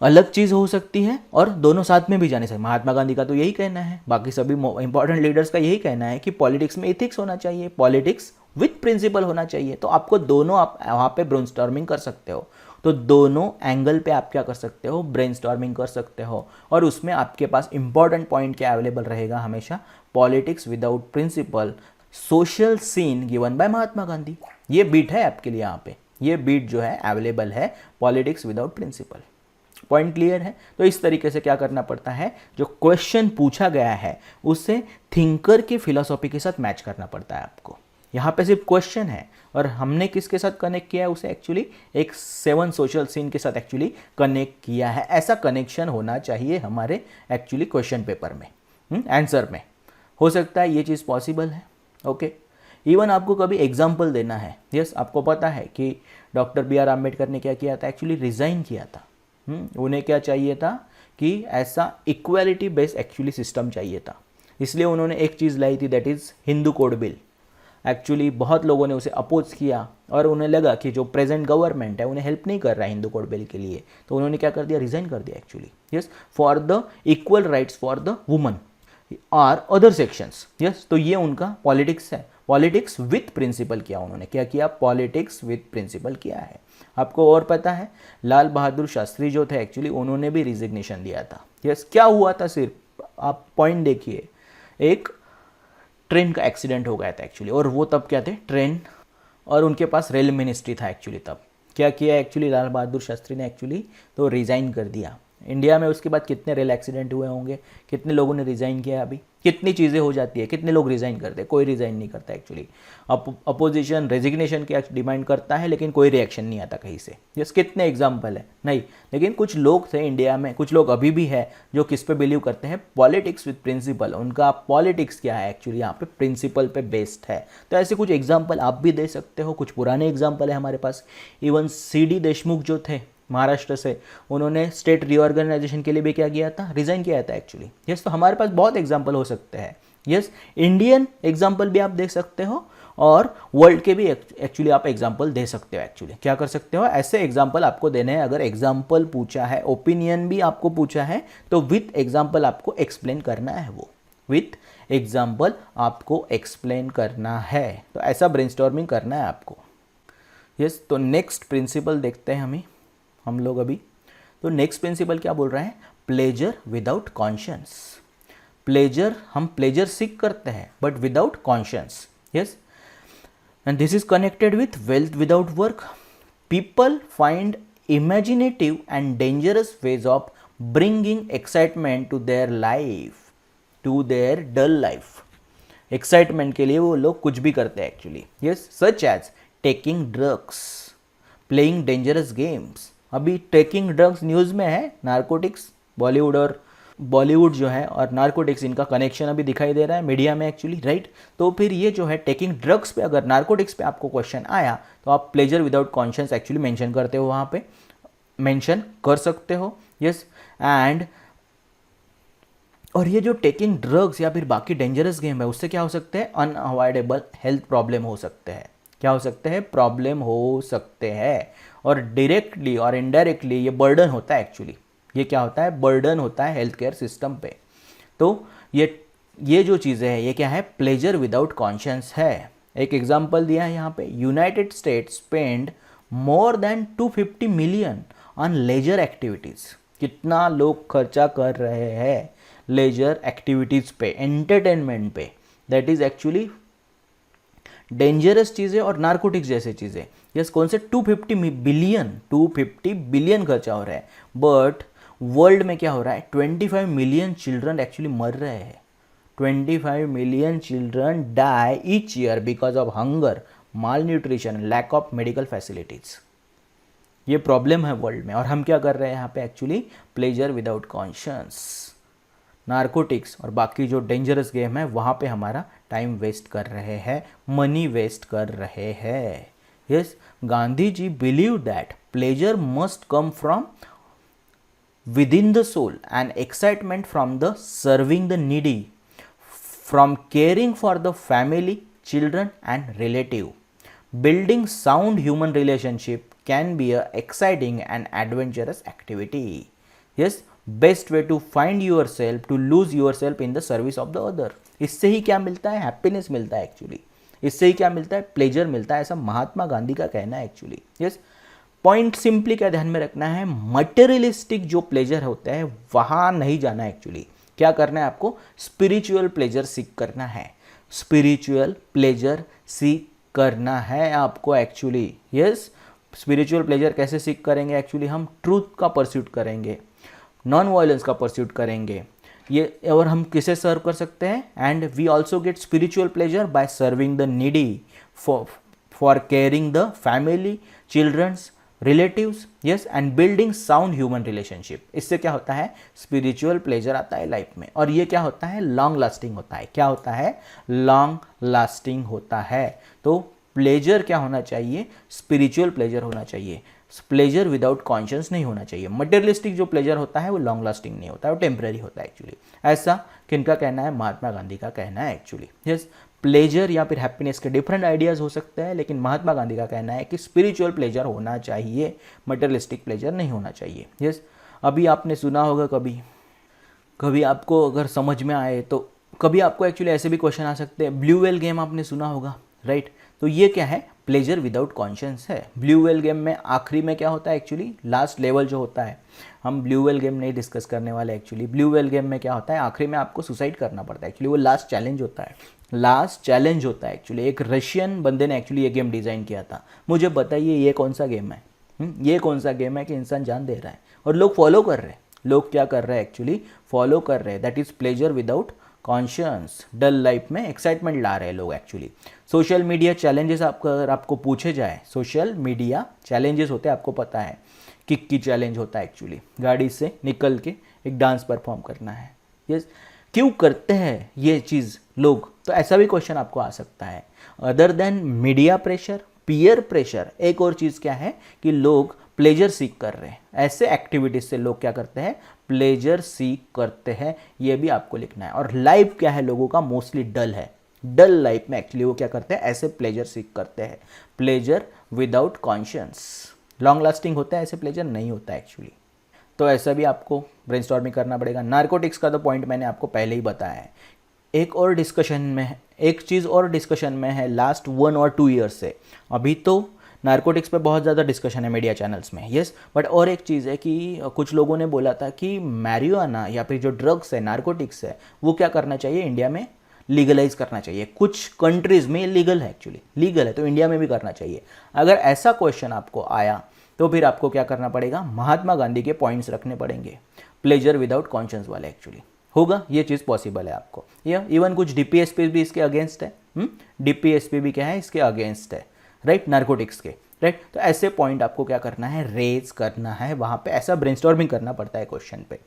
अलग चीज़ हो सकती है और दोनों साथ में भी जाने सकते। महात्मा गांधी का तो यही कहना है, बाकी सभी इंपॉर्टेंट लीडर्स का यही कहना है कि पॉलिटिक्स में एथिक्स होना चाहिए, पॉलिटिक्स विथ प्रिंसिपल होना चाहिए। तो आपको दोनों, आप वहाँ पे ब्रेनस्टॉर्मिंग कर सकते हो, तो दोनों एंगल पे आप क्या कर सकते हो, ब्रेनस्टॉर्मिंग कर सकते हो। और उसमें आपके पास इंपॉर्टेंट पॉइंट क्या अवेलेबल रहेगा हमेशा, politics without principle, social sin given by Mahatma Gandhi. ये बीट है आपके लिए यहाँ पे, ये बीट जो है अवेलेबल है, politics without principle. Point clear है? तो इस तरीके से क्या करना पड़ता है, जो क्वेश्चन पूछा गया है उससे थिंकर की फिलॉसफी के साथ मैच करना पड़ता है आपको। यहाँ पे सिर्फ क्वेश्चन है और हमने किसके साथ कनेक्ट किया है उसे, एक्चुअली एक 7 सोशल सीन के साथ एक्चुअली कनेक्ट किया है। ऐसा कनेक्शन होना चाहिए हमारे एक्चुअली क्वेश्चन पेपर में, आंसर में। हो सकता है ये चीज़ पॉसिबल है। ओके, इवन आपको कभी एग्जाम्पल देना है, यस आपको पता है कि डॉक्टर BR आम्बेडकर ने क्या किया था, एक्चुअली रिज़ाइन किया था। उन्हें क्या चाहिए था कि ऐसा इक्वालिटी बेस्ड एक्चुअली सिस्टम चाहिए था, इसलिए उन्होंने एक चीज़ लाई थी, that is Hindu code bill. Actually बहुत लोगों ने उसे अपोज किया और उन्हें लगा कि जो प्रेजेंट गवर्नमेंट है उन्हें हेल्प नहीं कर रहा है हिंदू कोड बिल के लिए, तो उन्होंने क्या कर दिया, रिज़ाइन कर दिया actually. Yes, for the equal rights for the woman और अदर सेक्शंस। यस, तो ये उनका पॉलिटिक्स है, पॉलिटिक्स विथ प्रिंसिपल किया उन्होंने। क्या किया, पॉलिटिक्स विथ प्रिंसिपल किया है। आपको और पता है, लाल बहादुर शास्त्री जो थे एक्चुअली उन्होंने भी रिजिग्नेशन दिया था। यस, क्या हुआ था, सिर्फ आप पॉइंट देखिए, एक ट्रेन का एक्सीडेंट हो गया था एक्चुअली, और वो तब क्या थे, ट्रेन, और उनके पास रेल मिनिस्ट्री था एक्चुअली। तब क्या किया एक्चुअली लाल बहादुर शास्त्री ने, एक्चुअली तो रिज़ाइन कर दिया। इंडिया में उसके बाद कितने रेल एक्सीडेंट हुए होंगे, कितने लोगों ने रिज़ाइन किया, अभी कितनी चीज़ें हो जाती है, कितने लोग रिज़ाइन करते हैं, कोई रिज़ाइन नहीं करता एक्चुअली। अपोजिशन रेजिग्नेशन की डिमांड करता है लेकिन कोई रिएक्शन नहीं आता कहीं से। जस्ट कितने एग्जाम्पल है, नहीं, लेकिन कुछ लोग थे इंडिया में, कुछ लोग अभी भी है जो किस पे बिलीव करते हैं, पॉलिटिक्स विद प्रिंसिपल। उनका पॉलिटिक्स क्या है एक्चुअली, यहाँ पे प्रिंसिपल पे बेस्ड है। तो ऐसे कुछ एग्जाम्पल आप भी दे सकते हो, कुछ पुराने एग्जाम्पल है हमारे पास। इवन CD देशमुख जो थे महाराष्ट्र से, उन्होंने स्टेट रीऑर्गेनाइजेशन के लिए भी क्या किया था, रिजाइन किया था एक्चुअली। यस, तो हमारे पास बहुत एग्जाम्पल हो सकते हैं। यस, इंडियन एग्जाम्पल भी आप देख सकते हो और वर्ल्ड के भी एक्चुअली आप एग्जाम्पल दे सकते हो। एक्चुअली क्या कर सकते हो, ऐसे एग्जाम्पल आपको देने हैं। अगर एग्जाम्पल पूछा है, ओपिनियन भी आपको पूछा है, तो विथ एग्जाम्पल आपको एक्सप्लेन करना है, वो विथ एग्जाम्पल आपको एक्सप्लेन करना है। तो ऐसा ब्रेनस्टॉर्मिंग करना है आपको। यस, तो नेक्स्ट प्रिंसिपल देखते हैं हम लोग अभी। तो नेक्स्ट प्रिंसिपल क्या बोल रहा है, प्लेजर विदाउट कॉन्शियंस। प्लेजर, हम प्लेजर सीख करते हैं but without conscience. Yes, and this is connected with wealth without work. People find imaginative and dangerous ways of bringing excitement to their life, to their dull life. Excitement के लिए वो लोग कुछ भी करते हैं actually. Yes, such as taking drugs, playing dangerous games. अभी टेकिंग ड्रग्स न्यूज़ में है, नारकोटिक्स, बॉलीवुड जो है और नारकोटिक्स, इनका कनेक्शन अभी दिखाई दे रहा है मीडिया में एक्चुअली, राइट। तो फिर ये जो है टेकिंग ड्रग्स पे, अगर नारकोटिक्स पे आपको क्वेश्चन आया तो आप pleasure without conscience actually mention करते हो, वहाँ पे मेंशन कर सकते हो। यस, एंड और ये जो टेकिंग ड्रग्स या फिर बाकी डेंजरस गेम है, उससे क्या हो सकते हैं, अनअवॉइडेबल हेल्थ प्रॉब्लम हो सकते हैं। क्या हो सकते हैं, प्रॉब्लम हो सकते हैं। और डायरेक्टली और इनडायरेक्टली ये बर्डन होता है एक्चुअली। ये क्या होता है, बर्डन होता है हेल्थ केयर सिस्टम पे। तो ये जो चीज़ें हैं, ये क्या है, प्लेजर विदाउट कॉन्शियंस है। एक एग्जांपल दिया है यहाँ पे, United States spend more than 250 million on leisure activities. कितना लोग खर्चा कर रहे हैं लेजर एक्टिविटीज़ पे, एंटरटेनमेंट पे। दैट इज़ एक्चुअली डेंजरस चीज़ें और नारकोटिक्स जैसे चीज़ें। यस, कौन से 250 बिलियन खर्चा हो रहा है, बट वर्ल्ड में क्या हो रहा है, 25 मिलियन चिल्ड्रन एक्चुअली मर रहे हैं। 25 million children die each year because of hunger, mal nutrition, lack of medical facilities. ये प्रॉब्लम है वर्ल्ड में, और हम क्या कर रहे हैं यहाँ पे actually, pleasure without conscience, narcotics और बाकी जो डेंजरस गेम है वहाँ पे हमारा टाइम वेस्ट कर रहे हैं, मनी वेस्ट कर रहे हैं। Yes, Gandhi ji believe that pleasure must come from within the soul and excitement from the serving the needy, from caring for the family, children and relative. Building sound human relationship can be a exciting and adventurous activity. Yes, best way to find yourself, to lose yourself in the service of the other. इससे ही क्या मिलता है? हैप्पीनेस मिलता है एक्चुअली. इससे ही क्या मिलता है? प्लेजर मिलता है, ऐसा महात्मा गांधी का कहना है एक्चुअली. यस, पॉइंट सिंपली क्या ध्यान में रखना है, मटेरियलिस्टिक जो प्लेजर होता है वहाँ नहीं जाना है एक्चुअली. क्या करना है आपको? स्पिरिचुअल प्लेजर सीख करना है. स्पिरिचुअल प्लेजर सीख करना है आपको एक्चुअली. यस, स्पिरिचुअल प्लेजर कैसे सीख करेंगे एक्चुअली? हम ट्रूथ का परस्यूट करेंगे, नॉन वायलेंस का परस्यूट करेंगे. ये और हम किसे सर्व कर सकते हैं? And we also get spiritual pleasure by serving the needy, for caring the family, childrens, relatives. Yes, and building sound human relationship. इससे क्या होता है? स्पिरिचुअल प्लेजर आता है लाइफ में. और ये क्या होता है? लॉन्ग लास्टिंग होता है. क्या होता है? लॉन्ग लास्टिंग होता है. तो प्लेजर क्या होना चाहिए? स्पिरिचुअल प्लेजर होना चाहिए. प्लेजर विदाउट कॉन्शियस नहीं होना चाहिए. मटेरियलिस्टिक जो प्लेजर होता है वो लॉन्ग लास्टिंग नहीं होता है, वो टेम्पररी होता है एक्चुअली. ऐसा किनका कहना है? महात्मा गांधी का कहना है एक्चुअली. यस, प्लेजर या फिर हैप्पीनेस के डिफरेंट आइडियाज़ हो सकते हैं, लेकिन महात्मा गांधी का कहना है कि स्पिरिचुअल प्लेजर होना चाहिए, मटेरियलिस्टिक प्लेजर नहीं होना चाहिए. यस, अभी आपने सुना होगा, कभी आपको अगर समझ में आए तो कभी आपको एक्चुअली ऐसे भी क्वेश्चन आ सकते हैं. ब्लू व्हेल गेम आपने सुना होगा, राइट? तो ये क्या है? प्लेजर विदाउट कॉन्शियस है. ब्लू व्हेल गेम में आखिरी में क्या होता है एक्चुअली? लास्ट लेवल जो होता है, हम ब्लू व्हेल गेम नहीं डिस्कस करने वाले एक्चुअली. ब्लू व्हेल गेम में क्या होता है? आखिरी में आपको सुसाइड करना पड़ता है एक्चुअली. वो लास्ट चैलेंज होता है, लास्ट चैलेंज होता है एक्चुअली. एक रशियन बंदे ने एक्चुअली ये गेम डिज़ाइन किया था. मुझे बताइए ये कौन सा गेम है? ये कौन सा गेम है कि इंसान जान दे रहा है और लोग फॉलो कर रहे हैं. लोग क्या कर रहे हैं एक्चुअली? फॉलो कर रहे हैं. That is pleasure without conscious. Dull life में एक्साइटमेंट ला रहे हैं लोग एक्चुअली. सोशल मीडिया चैलेंजेस अगर आपको पूछे जाए, सोशल मीडिया चैलेंजेस होते हैं, आपको पता है. किक की चैलेंज होता है एक्चुअली, गाड़ी से निकल के एक डांस परफॉर्म करना है. यस, क्यों करते हैं ये चीज़ लोग? तो ऐसा भी क्वेश्चन आपको आ सकता है. Other than media pressure, peer pressure, एक और चीज़ क्या है कि लोग प्लेजर सीख कर रहे हैं. ऐसे एक्टिविटीज से लोग क्या करते हैं? प्लेजर सीख करते हैं. ये भी आपको लिखना है. और लाइफ क्या है लोगों का? मोस्टली डल है. डल लाइफ में एक्चुअली वो क्या करते हैं? ऐसे प्लेजर सीख करते हैं. Pleasure without conscious. Long lasting होता है, ऐसे प्लेजर नहीं होता है एक्चुअली. तो ऐसा भी आपको ब्रेनस्टॉर्मिंग करना पड़ेगा. नार्कोटिक्स का तो पॉइंट मैंने आपको पहले ही बताया है. एक और डिस्कशन में है, एक चीज़ और डिस्कशन में है लास्ट 1 और 2 ईयर्स से. अभी तो नार्कोटिक्स पे बहुत ज़्यादा डिस्कशन है मीडिया चैनल्स में. यस, बट और एक चीज़ है कि कुछ लोगों ने बोला था कि मैरिजुआना या फिर जो ड्रग्स है, नार्कोटिक्स है, वो क्या करना चाहिए? इंडिया में लीगलाइज करना चाहिए. कुछ कंट्रीज़ में लीगल है एक्चुअली, लीगल है, तो इंडिया में भी करना चाहिए. अगर ऐसा क्वेश्चन आपको आया तो फिर आपको क्या करना पड़ेगा? महात्मा गांधी के पॉइंट्स रखने पड़ेंगे, प्लेजर विदाउट कॉन्शियस वाले. एक्चुअली होगा, ये चीज़ पॉसिबल है आपको. या इवन कुछ डीपीएसपी भी इसके अगेंस्ट है. डीपीएसपी भी क्या है? इसके अगेंस्ट है, राइट? नार्कोटिक्स के, राइट? तो ऐसे पॉइंट आपको क्या करना है? रेज करना है. वहाँ पे ऐसा ब्रेनस्टॉर्मिंग करना पड़ता है क्वेश्चन पे.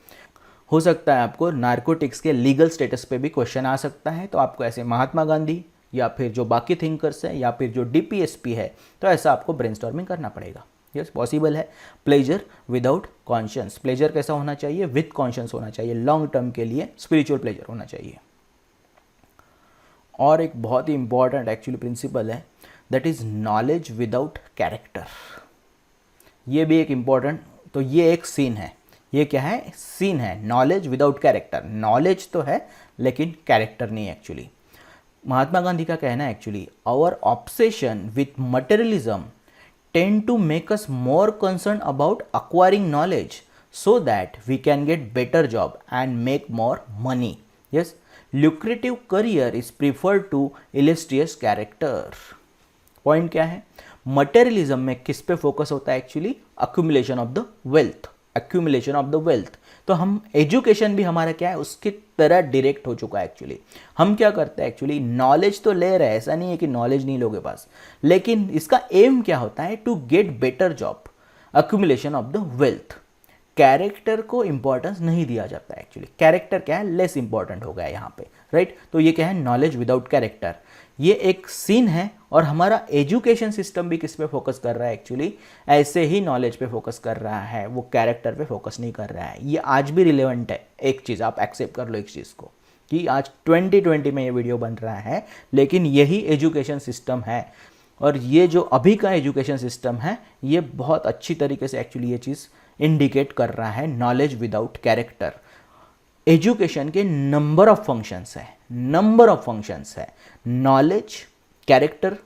हो सकता है आपको नार्कोटिक्स के लीगल स्टेटस पे भी क्वेश्चन आ सकता है. तो आपको ऐसे महात्मा गांधी या फिर जो बाकी थिंकर्स है या फिर जो डीपीएसपी है, तो ऐसा आपको ब्रेनस्टॉर्मिंग करना पड़ेगा. यस, पॉसिबल है. Pleasure without conscious. प्लेजर कैसा होना चाहिए? विथ कॉन्शियस होना चाहिए. लॉन्ग टर्म के लिए स्पिरिचुअल प्लेजर होना चाहिए. और एक बहुत ही इंपॉर्टेंट एक्चुअली प्रिंसिपल है, that is knowledge without character. ये भी एक इम्पॉर्टेंट, तो ये एक सीन है. ये क्या है? सीन है. Knowledge without character. नॉलेज तो है लेकिन कैरेक्टर नहीं एक्चुअली. महात्मा गांधी का कहना है actually, our obsession with materialism tend to make us more concerned about acquiring knowledge so that we can get better job and make more money. Yes, lucrative career is preferred to illustrious character. Point क्या है? मटेरियलिज्म में किस पे फोकस होता है actually? Accumulation of the wealth. Accumulation of the wealth. तो हम एजुकेशन भी हमारा क्या है? उसकी तरह डायरेक्ट हो चुका है एक्चुअली. हम क्या करते हैं एक्चुअली? नॉलेज तो ले रहे हैं, ऐसा नहीं है कि नॉलेज नहीं लोगे पास, लेकिन इसका एम क्या होता है? To get better job, accumulation of the wealth. Character को इंपॉर्टेंस नहीं दिया जाता है एक्चुअली. कैरेक्टर क्या है? लेस इंपॉर्टेंट हो गया यहाँ पे, राइट? तो ये क्या है? Knowledge without character. ये एक सीन है और हमारा एजुकेशन सिस्टम भी किस पे फोकस कर रहा है एक्चुअली, ऐसे ही नॉलेज पे फोकस कर रहा है, वो कैरेक्टर पे फोकस नहीं कर रहा है। ये आज भी रिलेवेंट है। एक चीज़ आप एक्सेप्ट कर लो, एक चीज़ को, कि आज 2020 में ये वीडियो बन रहा है, लेकिन यही एजुकेशन सिस्टम है। और ये जो अभी का एजुकेशन सिस्टम है, ये बहुत अच्छी तरीके से एक्चुअली ये चीज़ इंडिकेट कर रहा है नॉलेज विदाउट कैरेक्टर। एजुकेशन के नंबर ऑफ फंक्शंस है, नंबर ऑफ फंक्शंस है। नॉलेज, कैरेक्टर,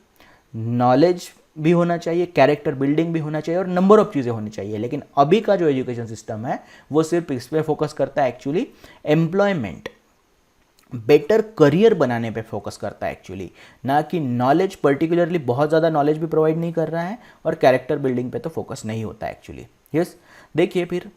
नॉलेज भी होना चाहिए, कैरेक्टर बिल्डिंग भी होना चाहिए, और नंबर ऑफ चीज़ें होनी चाहिए। लेकिन अभी का जो एजुकेशन सिस्टम है वो सिर्फ इस पर फोकस करता है एक्चुअली, एम्प्लॉयमेंट, बेटर करियर बनाने पे फोकस करता है एक्चुअली, ना कि नॉलेज। पर्टिकुलरली बहुत ज़्यादा नॉलेज भी प्रोवाइड नहीं कर रहा है, और कैरेक्टर बिल्डिंग पे तो फोकस नहीं होता है एक्चुअली। यस, देखिए फिर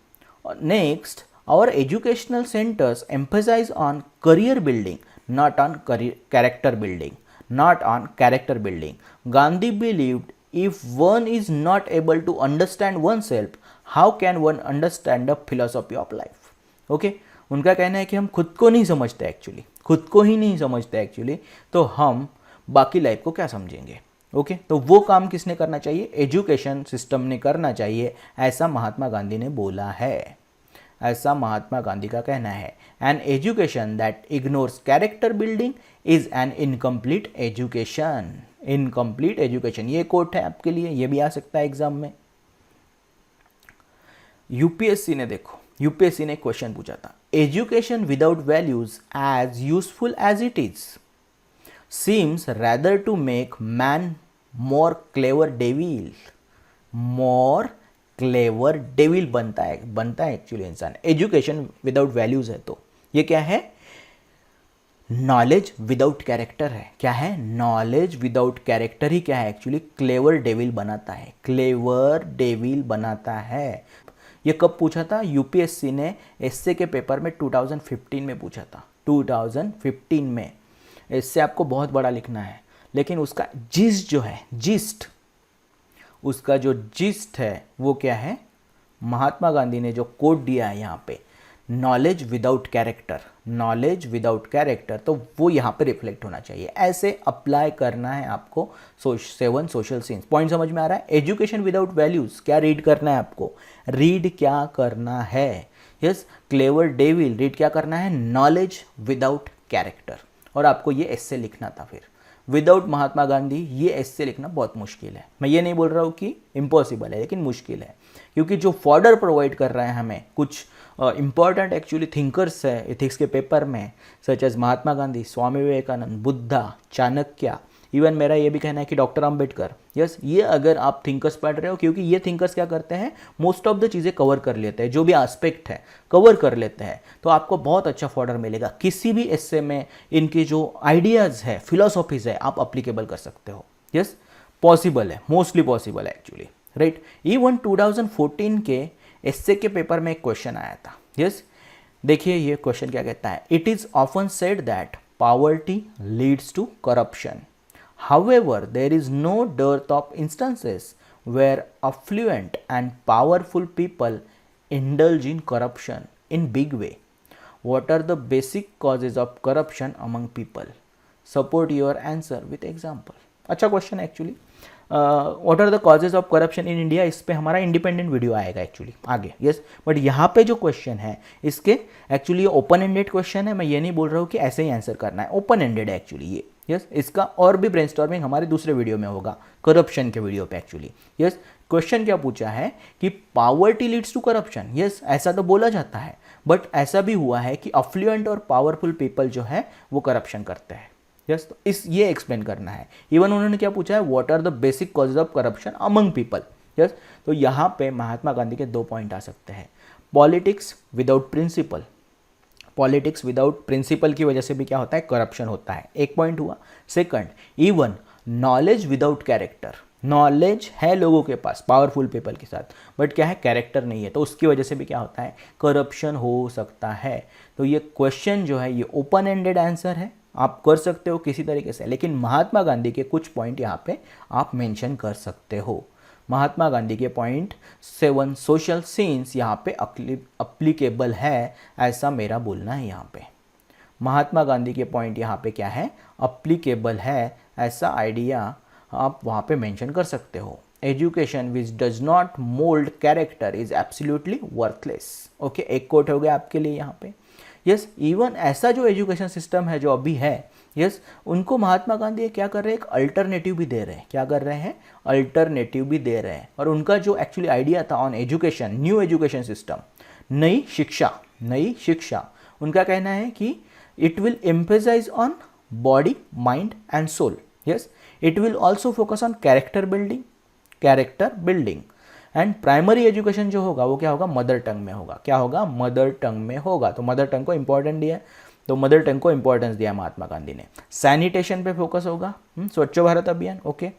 next, our educational centers emphasize on career building, not on character building, not on character building. Gandhi believed if one is not able to understand oneself, how can one understand the philosophy of life? Okay? उनका कहना है कि हम खुद को नहीं समझते एक्चुअली, खुद को ही नहीं समझते एक्चुअली, तो हम बाकी लाइफ को क्या समझेंगे। ओके, तो वो काम किसने करना चाहिए, एजुकेशन सिस्टम ने करना चाहिए, ऐसा महात्मा गांधी ने बोला है, ऐसा महात्मा गांधी का कहना है। An education that ignores character building is an incomplete education. Incomplete education, ये कोट है आपके लिए, ये भी आ सकता है एग्जाम में। यूपीएससी ने, देखो यूपीएससी ने क्वेश्चन पूछा था, education without values as useful as it is seems rather to make man more clever devil. More clever devil बनता है एक्चुअली इंसान। एजुकेशन विदाउट वैल्यूज है, तो ये क्या है, नॉलेज विदाउट कैरेक्टर है। क्या है, नॉलेज विदाउट कैरेक्टर ही क्या है एक्चुअली, क्लेवर डेविल बनाता है, क्लेवर डेविल बनाता है। ये कब पूछा था, यूपीएससी ने एसए के पेपर में 2015 में पूछा था, 2015 में। इससे आपको बहुत बड़ा लिखना है, लेकिन उसका जिस्ट जो है, जिस्ट, उसका जो जिस्ट है वो क्या है, महात्मा गांधी ने जो कोट दिया है यहाँ पे, knowledge without character, knowledge without character, तो वो यहाँ पे रिफ्लेक्ट होना चाहिए। ऐसे अप्लाई करना है आपको 7 सोशल साइंस। पॉइंट समझ में आ रहा है। एजुकेशन विदाउट वैल्यूज, क्या रीड करना है आपको, रीड क्या करना है, यस, क्लेवर डेविल, रीड क्या करना है, नॉलेज विदाउट कैरेक्टर। और आपको ये एस्से लिखना था फिर, विदाउट महात्मा गांधी ये एस्से लिखना बहुत मुश्किल है। मैं ये नहीं बोल रहा हूँ कि इम्पॉसिबल है, लेकिन मुश्किल है, क्योंकि जो फॉर्डर प्रोवाइड कर रहे हैं हमें कुछ इंपॉर्टेंट एक्चुअली थिंकर्स है एथिक्स के पेपर में, such as Mahatma Gandhi, Swami Vivekananda, Buddha, Chanakya, even मेरा ये भी कहना है कि डॉक्टर अंबेडकर। यस, ये अगर आप थिंकर्स पढ़ रहे हो, क्योंकि ये थिंकर्स क्या करते हैं, मोस्ट ऑफ द चीज़ें कवर कर लेते हैं, जो भी एस्पेक्ट है कवर कर लेते हैं, तो आपको बहुत अच्छा फॉर्डर मिलेगा। किसी भी एस्से में इनके जो आइडियाज़ है, फिलोसॉफीज़ है, आप अप्लीकेबल कर सकते हो। यस, पॉसिबल है, मोस्टली पॉसिबल है एक्चुअली, राइट। इवन 2014 के एस्से के पेपर में एक क्वेश्चन आया था। यस, देखिए ये क्वेश्चन क्या कहता है, it is often said that poverty leads to corruption. However, there is no dearth of instances where affluent and powerful people indulge in corruption in big way. What are the basic causes of corruption among people? Support your answer with example. अच्छा क्वेश्चन है actually. What are the causes of corruption in India, इस पे हमारा इंडिपेंडेंट वीडियो आएगा एक्चुअली आगे। यस, बट यहाँ पे जो क्वेश्चन है इसके एक्चुअली ओपन एंडेड क्वेश्चन है। मैं ये नहीं बोल रहा हूँ कि ऐसे ही आंसर करना है, ओपन एंडेड है एक्चुअली ये। यस, इसका और भी ब्रेनस्टॉर्मिंग हमारे दूसरे वीडियो में होगा, करप्शन के वीडियो पे एक्चुअली। यस, क्वेश्चन क्या पूछा है कि poverty leads to corruption. Yes, ऐसा तो बोला जाता है, बट ऐसा भी हुआ है कि अफ्लुएंट और पावरफुल पीपल जो है वो करप्शन करते हैं। यस, तो इस ये एक्सप्लेन करना है। इवन उन्होंने क्या पूछा है, what are the basic causes of corruption among people. Yes, तो यहाँ पे महात्मा गांधी के 2 पॉइंट आ सकते हैं। Politics without principle, politics without principle की वजह से भी क्या होता है, करप्शन होता है, एक पॉइंट हुआ। Second, even knowledge without character, knowledge है लोगों के पास, पावरफुल पीपल के साथ, बट क्या है, कैरेक्टर नहीं है, तो उसकी वजह से भी क्या होता है, करप्शन हो सकता है। तो ये क्वेश्चन जो है ये ओपन एंडेड आंसर है, आप कर सकते हो किसी तरीके से, लेकिन महात्मा गांधी के कुछ पॉइंट यहाँ पे आप मेंशन कर सकते हो। महात्मा गांधी के पॉइंट 7 सोशल सीन्स यहाँ पे अप्लीकेबल है, ऐसा मेरा बोलना है। यहाँ पे महात्मा गांधी के पॉइंट यहाँ पे क्या है, अप्लीकेबल है, ऐसा आइडिया आप वहाँ पे मेंशन कर सकते हो। Education which does not mould character is absolutely worthless. Okay, एक कोट हो गया आपके लिए यहाँ पे। यस, इवन ऐसा जो एजुकेशन सिस्टम है जो अभी है, यस, उनको महात्मा गांधी क्या कर रहे हैं, एक अल्टरनेटिव भी दे रहे हैं। क्या कर रहे हैं, अल्टरनेटिव भी दे रहे हैं। और उनका जो एक्चुअली आइडिया था on education, new education system, नई शिक्षा, उनका कहना है कि it will emphasise on body, mind and soul. Yes, it will also focus on character building and primary education जो होगा वो क्या होगा, मदर टंग में होगा। क्या होगा, मदर टंग में होगा। तो मदर टंग को इंपॉर्टेंट दिया है, तो मदर टंग को इंपॉर्टेंस दिया महात्मा गांधी ने। सैनिटेशन पे फोकस होगा, स्वच्छ भारत अभियान। ओके,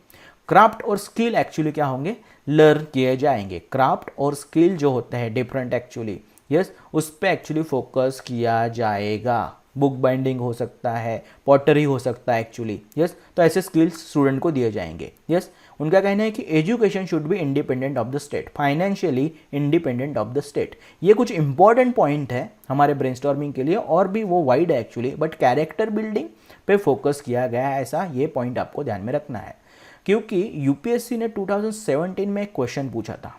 क्राफ्ट और स्किल एक्चुअली क्या होंगे, लर्न किए जाएंगे। क्राफ्ट और स्किल जो होते हैं डिफरेंट एक्चुअली, यस, उस पर एक्चुअली फोकस किया जाएगा। बुक बाइंडिंग हो सकता है, पॉटरी हो सकता है एक्चुअली, यस, तो ऐसे स्किल्स स्टूडेंट को दिए जाएंगे। यस, उनका कहना है कि education should be independent of the state, financially independent of the state. ये कुछ इंपॉर्टेंट पॉइंट है हमारे ब्रेनस्टॉर्मिंग के लिए, और भी वो वाइड है एक्चुअली, बट कैरेक्टर बिल्डिंग पे फोकस किया गया है, ऐसा ये पॉइंट आपको ध्यान में रखना है। क्योंकि यूपीएससी ने 2017 में एक क्वेश्चन पूछा था,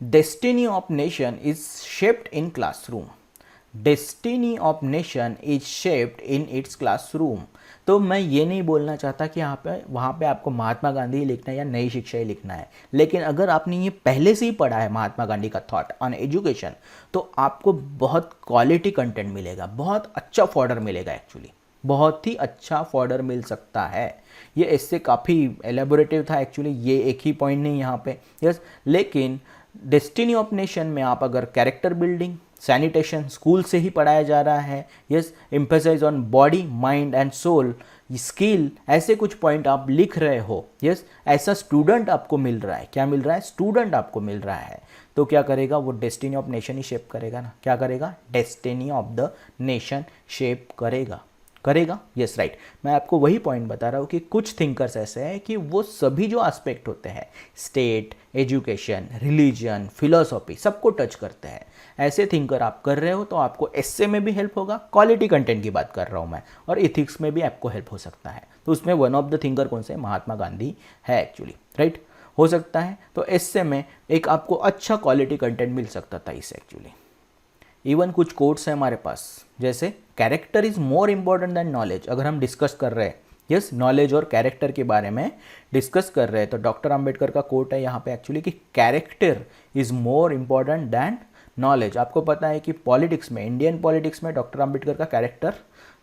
destiny of nation is shaped in classroom. Destiny of nation is shaped in its classroom. तो मैं ये नहीं बोलना चाहता कि वहाँ पे आपको महात्मा गांधी ही लिखना है या नई शिक्षा ही लिखना है, लेकिन अगर आपने ये पहले से ही पढ़ा है महात्मा गांधी का थॉट ऑन एजुकेशन, तो आपको बहुत क्वालिटी कंटेंट मिलेगा, बहुत अच्छा फॉर्डर मिलेगा एक्चुअली, बहुत ही अच्छा फॉर्डर मिल सकता है। ये इससे काफ़ी एलेबोरेटिव था एक्चुअली, ये एक ही पॉइंट नहीं यहाँ पे, यस। लेकिन डेस्टिनी ऑफ नेशन में आप अगर कैरेक्टर बिल्डिंग, सैनिटेशन स्कूल से ही पढ़ाया जा रहा है, yes, emphasise on body, mind and soul, skill, ऐसे कुछ पॉइंट आप लिख रहे हो, यस, ऐसा स्टूडेंट आपको मिल रहा है। क्या मिल रहा है, स्टूडेंट आपको मिल रहा है। तो क्या करेगा वो, डेस्टिनी ऑफ नेशन ही शेप करेगा ना। क्या करेगा, destiny of the nation shape करेगा। Yes, right. मैं आपको वही पॉइंट बता रहा हूँ कि कुछ थिंकर्स ऐसे हैं कि वो सभी जो एस्पेक्ट होते हैं, स्टेट, एजुकेशन, रिलीजन, फिलोसॉफी, सबको टच करते हैं। ऐसे थिंकर आप कर रहे हो तो आपको एस्से में भी हेल्प होगा, क्वालिटी कंटेंट की बात कर रहा हूँ मैं, और इथिक्स में भी आपको हेल्प हो सकता है। तो उसमें वन ऑफ द थिंकर कौन से, महात्मा गांधी है एक्चुअली, राइट, हो सकता है। तो एस्से में एक आपको अच्छा क्वालिटी कंटेंट मिल सकता था इससे एक्चुअली। इवन कुछ कोट्स हैं हमारे पास, जैसे character is more important than knowledge. अगर हम डिस्कस कर रहे हैं, यस, नॉलेज और कैरेक्टर के बारे में डिस्कस कर रहे हैं, तो डॉक्टर अंबेडकर का कोट है यहाँ पे एक्चुअली कि character is more important than knowledge. आपको पता है कि पॉलिटिक्स में, इंडियन पॉलिटिक्स में डॉक्टर अंबेडकर का कैरेक्टर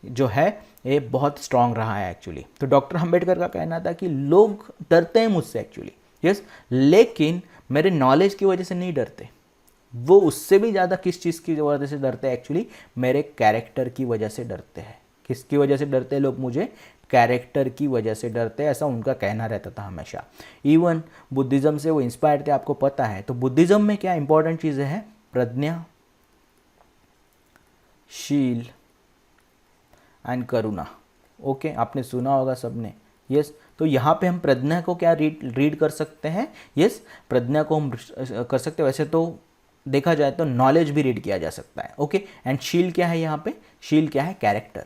जो है ये बहुत स्ट्रांग रहा है एक्चुअली। तो डॉक्टर अंबेडकर का कहना था कि लोग डरते हैं मुझसे एक्चुअली, यस, लेकिन मेरे नॉलेज की वजह से नहीं डरते, वो उससे भी ज़्यादा किस चीज़ की वजह से डरते हैं एक्चुअली, मेरे कैरेक्टर की वजह से डरते हैं। किसकी वजह से डरते हैं लोग मुझे, कैरेक्टर की वजह से डरते हैं, ऐसा उनका कहना रहता था हमेशा। इवन बुद्धिज़्म से वो इंस्पायर थे, आपको पता है। तो बुद्धिज़्म में क्या इंपॉर्टेंट चीज़ें हैं, प्रज्ञा, शील एंड करुणा। ओके, आपने सुना होगा सबने, यस। तो यहाँ पे हम प्रज्ञा को क्या रीड कर सकते हैं, यस, प्रज्ञा को हम कर सकते हैं। वैसे तो देखा जाए तो नॉलेज भी रीड किया जा सकता है। ओके, एंड शील क्या है यहाँ पे, शील क्या है, कैरेक्टर।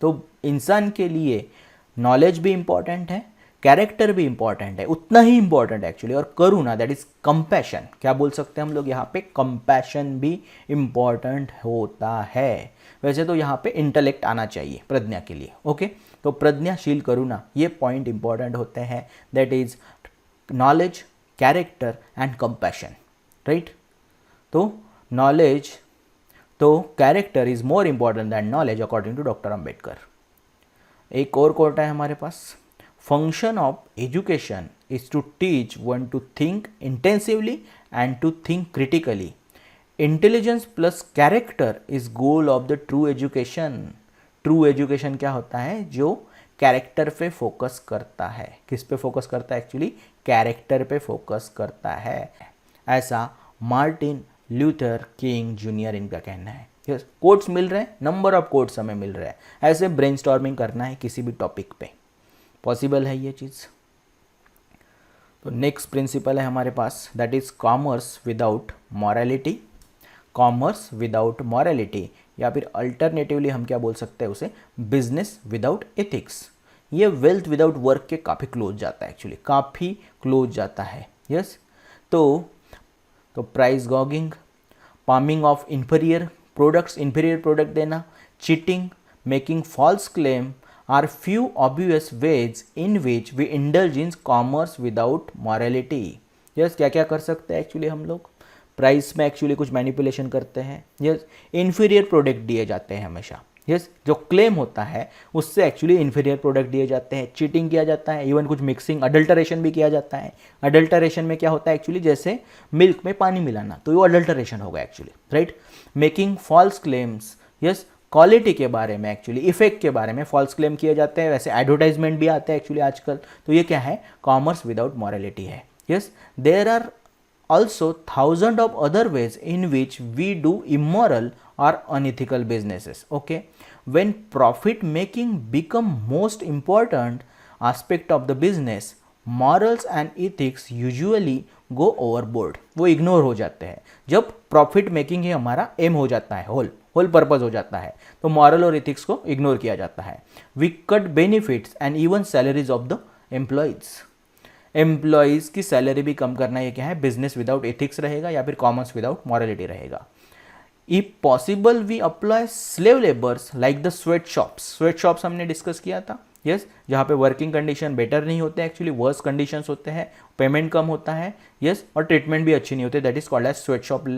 तो इंसान के लिए नॉलेज भी इंपॉर्टेंट है, कैरेक्टर भी इंपॉर्टेंट है, उतना ही इंपॉर्टेंट एक्चुअली। और करुणा, दैट इज कंपैशन, क्या बोल सकते हैं हम लोग यहाँ पे, कंपैशन भी इंपॉर्टेंट होता है। वैसे तो यहाँ पे इंटेलेक्ट आना चाहिए प्रज्ञा के लिए। ओके, तो प्रज्ञा, शील, करुणा, ये पॉइंट इंपॉर्टेंट होते हैं, that is knowledge, character and compassion, right. तो नॉलेज, तो character is more important than knowledge according to doctor Ambedkar. एक और कोट है हमारे पास, function of education is to teach one to think intensively and to think critically. Intelligence plus character is goal of the true education. True education क्या होता है, जो कैरेक्टर पे फोकस करता है। किस पे फोकस करता है एक्चुअली, कैरेक्टर पे फोकस करता है, ऐसा मार्टिन लूथर किंग जूनियर इनका कहना है। यस, कोट्स मिल रहे हैं, नंबर ऑफ कोट्स हमें मिल रहे हैं। ऐसे ब्रेनस्टॉर्मिंग करना है किसी भी टॉपिक पे, पॉसिबल है ये चीज़। तो नेक्स्ट प्रिंसिपल है हमारे पास, that is commerce without morality. Commerce without morality, या फिर अल्टरनेटिवली हम क्या बोल सकते हैं उसे, बिजनेस विदाउट एथिक्स। ये वेल्थ विदाउट वर्क के काफ़ी क्लोज जाता है एक्चुअली, काफ़ी क्लोज जाता है। यस, तो price gouging, palming off inferior product देना, cheating, making false claim are few obvious ways in which we indulge in commerce without morality. Yes, क्या क्या कर सकते हैं एक्चुअली हम लोग प्राइस में एक्चुअली कुछ मैनिपुलेशन करते हैं। यस, इन्फीरियर प्रोडक्ट दिए जाते हैं हमेशा। यस, जो क्लेम होता है उससे एक्चुअली इन्फीरियर प्रोडक्ट दिए जाते हैं, चीटिंग किया जाता है, इवन कुछ मिक्सिंग अडल्टरेशन भी किया जाता है। अडल्टरेशन में क्या होता है एक्चुअली, जैसे मिल्क में पानी मिलाना, तो वो अडल्टरेशन होगा actually, right. Making false claims, yes, quality के बारे में एक्चुअली, इफेक्ट के बारे में फॉल्स क्लेम किए जाते हैं, वैसे एडवर्टाइजमेंट भी आते हैं एक्चुअली आजकल। तो ये क्या है, कॉमर्स विदाउट मॉरलिटी है। Yes, there are also thousands of other ways in which we do immoral or unethical businesses. Okay, when profit making become most important aspect of the business, morals and ethics usually go overboard. वो इग्नोर हो जाते हैं जब प्रॉफिट मेकिंग ही हमारा एम हो जाता है, होल पर्पज हो जाता है, तो मॉरल और इथिक्स को इग्नोर किया जाता है। We cut benefits and even salaries of the employees की सैलरी भी कम करना, ये क्या है, बिजनेस विदाउट एथिक्स रहेगा या फिर कॉमर्स विदाउट मॉरलिटी रहेगा। If possible we apply slave labours like the sweat shops हमने डिस्कस किया था। यस, जहाँ पे वर्किंग कंडीशन बेटर नहीं होते, एक्चुअली वर्स कंडीशंस होते हैं, पेमेंट कम होता है। यस, और ट्रीटमेंट भी अच्छी नहीं होती, that is called as sweat shop.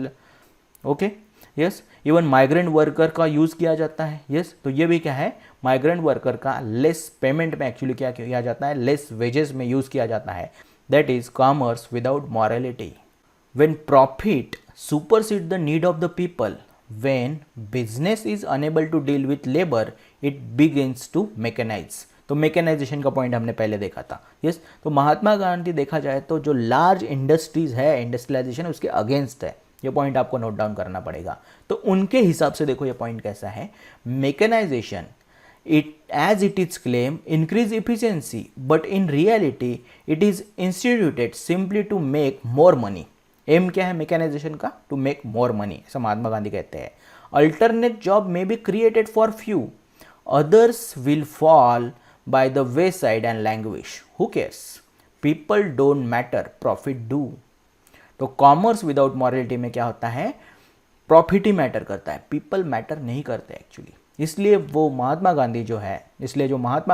Okay, yes, even migrant worker का यूज़ किया जाता है। यस, तो ये भी क्या है, माइग्रेंट वर्कर का लेस पेमेंट में एक्चुअली क्या किया जाता है, लेस वेजेस में यूज़ किया जाता है, that is commerce without morality. When profit supersede the need of the people, when business is unable to deal with labour, it begins to mechanise. तो मैकेनाइजेशन का पॉइंट हमने पहले देखा था। यस, तो महात्मा गांधी देखा जाए तो जो लार्ज इंडस्ट्रीज है, इंडस्ट्रियलाइजेशन उसके अगेंस्ट है, ये पॉइंट आपको नोट डाउन करना पड़ेगा। तो उनके हिसाब से देखो ये पॉइंट कैसा है, mechanisation as it is claim increase efficiency, but in reality it is instituted simply to make more money. Aim क्या है मैकेनाइजेशन का, टू मेक मोर मनी, ऐसा महात्मा गांधी कहते हैं। Alternate job may be created for few, others will fall by the way side and language, who cares, people don't matter, profit do. तो कॉमर्स विदाउट मॉरलिटी में क्या होता है, प्रॉफिट ही मैटर करता है, पीपल मैटर नहीं करते एक्चुअली। इसलिए जो महात्मा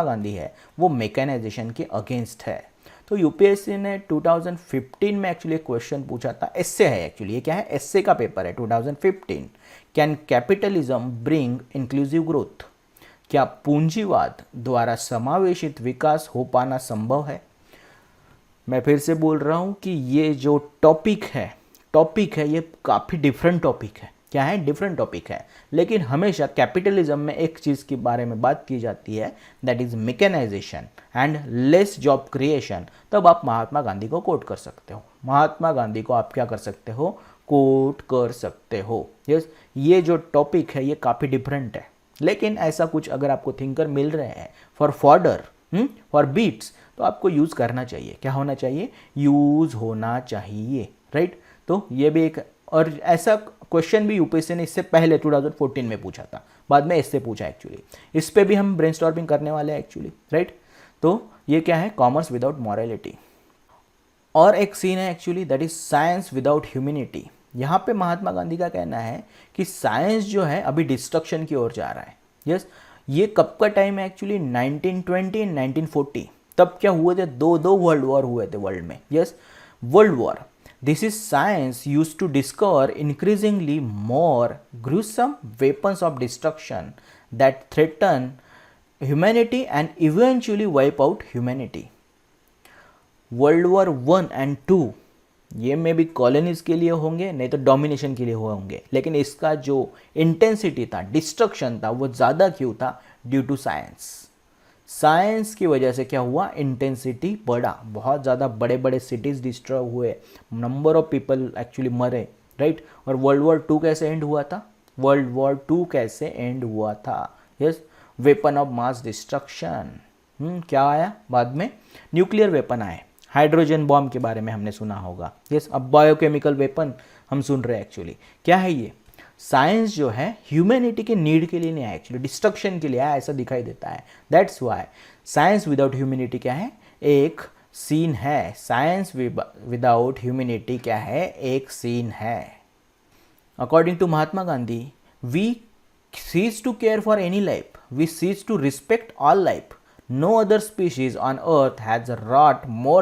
गांधी है वो मैकेनाइजेशन के अगेंस्ट है। तो यूपीएससी ने 2015 में एक्चुअली क्वेश्चन पूछा था, एस्से है एक्चुअली, ये क्या है, एस्से का पेपर है 2015। Can capitalism bring inclusive growth, क्या पूंजीवाद द्वारा समावेशित विकास हो पाना संभव है। मैं फिर से बोल रहा हूँ कि ये जो टॉपिक है ये काफ़ी डिफरेंट टॉपिक है। क्या है, डिफरेंट टॉपिक है, लेकिन हमेशा कैपिटलिज्म में एक चीज़ के बारे में बात की जाती है, that is mechanisation and less job creation. तब आप महात्मा गांधी को कोट कर सकते हो, महात्मा गांधी को आप क्या कर सकते हो, कोट कर सकते हो। यस, ये जो टॉपिक है ये काफ़ी डिफरेंट है, लेकिन ऐसा कुछ अगर आपको थिंकर मिल रहे हैं फॉर फॉर्डर, फॉर बीट्स, तो आपको यूज़ करना चाहिए। क्या होना चाहिए, यूज़ होना चाहिए, राइट। तो ये भी एक, और ऐसा क्वेश्चन भी यूपीएससी ने इससे पहले 2014 में पूछा था, बाद में इससे पूछा एक्चुअली, इस पे भी हम ब्रेनस्टॉर्मिंग करने वाले हैं एक्चुअली, राइट। तो ये क्या है, कॉमर्स विदाउट मॉरलिटी। और एक सीन है actually, that is science without humanity. यहाँ पे महात्मा गांधी का कहना है कि साइंस जो है अभी डिस्ट्रक्शन की ओर जा रहा है। यस, ये कब का टाइम है एक्चुअली, 1920 एंड 1940। तब क्या हुए थे, दो वर्ल्ड वॉर हुए थे वर्ल्ड में। Yes, world war, this is science used to discover increasingly more gruesome weapons of destruction that threaten humanity and eventually wipe out humanity. World War I and II ये में भी कॉलोनीज के लिए होंगे, नहीं तो डोमिनेशन के लिए होंगे, लेकिन इसका जो इंटेंसिटी था, डिस्ट्रक्शन था, वो ज़्यादा क्यों था, ड्यू टू साइंस की वजह से क्या हुआ, इंटेंसिटी बढ़ा, बहुत ज़्यादा बड़े बड़े सिटीज़ डिस्ट्रॉय हुए, नंबर ऑफ पीपल एक्चुअली मरे, राइट। और वर्ल्ड वॉर 2 कैसे एंड हुआ था, वर्ल्ड वॉर 2 कैसे एंड हुआ था, yes, weapon of mass destruction. क्या आया बाद में, न्यूक्लियर वेपन आए, हाइड्रोजन बॉम्ब के बारे में हमने सुना होगा। यस, अब बायोकेमिकल वेपन हम सुन रहे हैं एक्चुअली। क्या है ये, साइंस जो है ह्यूमैनिटी के नीड के लिए नहीं आया, एक्चुअली डिस्ट्रक्शन के लिए आया, ऐसा दिखाई देता है। That's why science without humanity क्या है, एक सीन है। साइंस विदाउट ह्यूमैनिटी क्या है, एक सीन है। According to Mahatma Gandhi, we cease to care for any life, we cease to respect all life. No other species on earth has brought more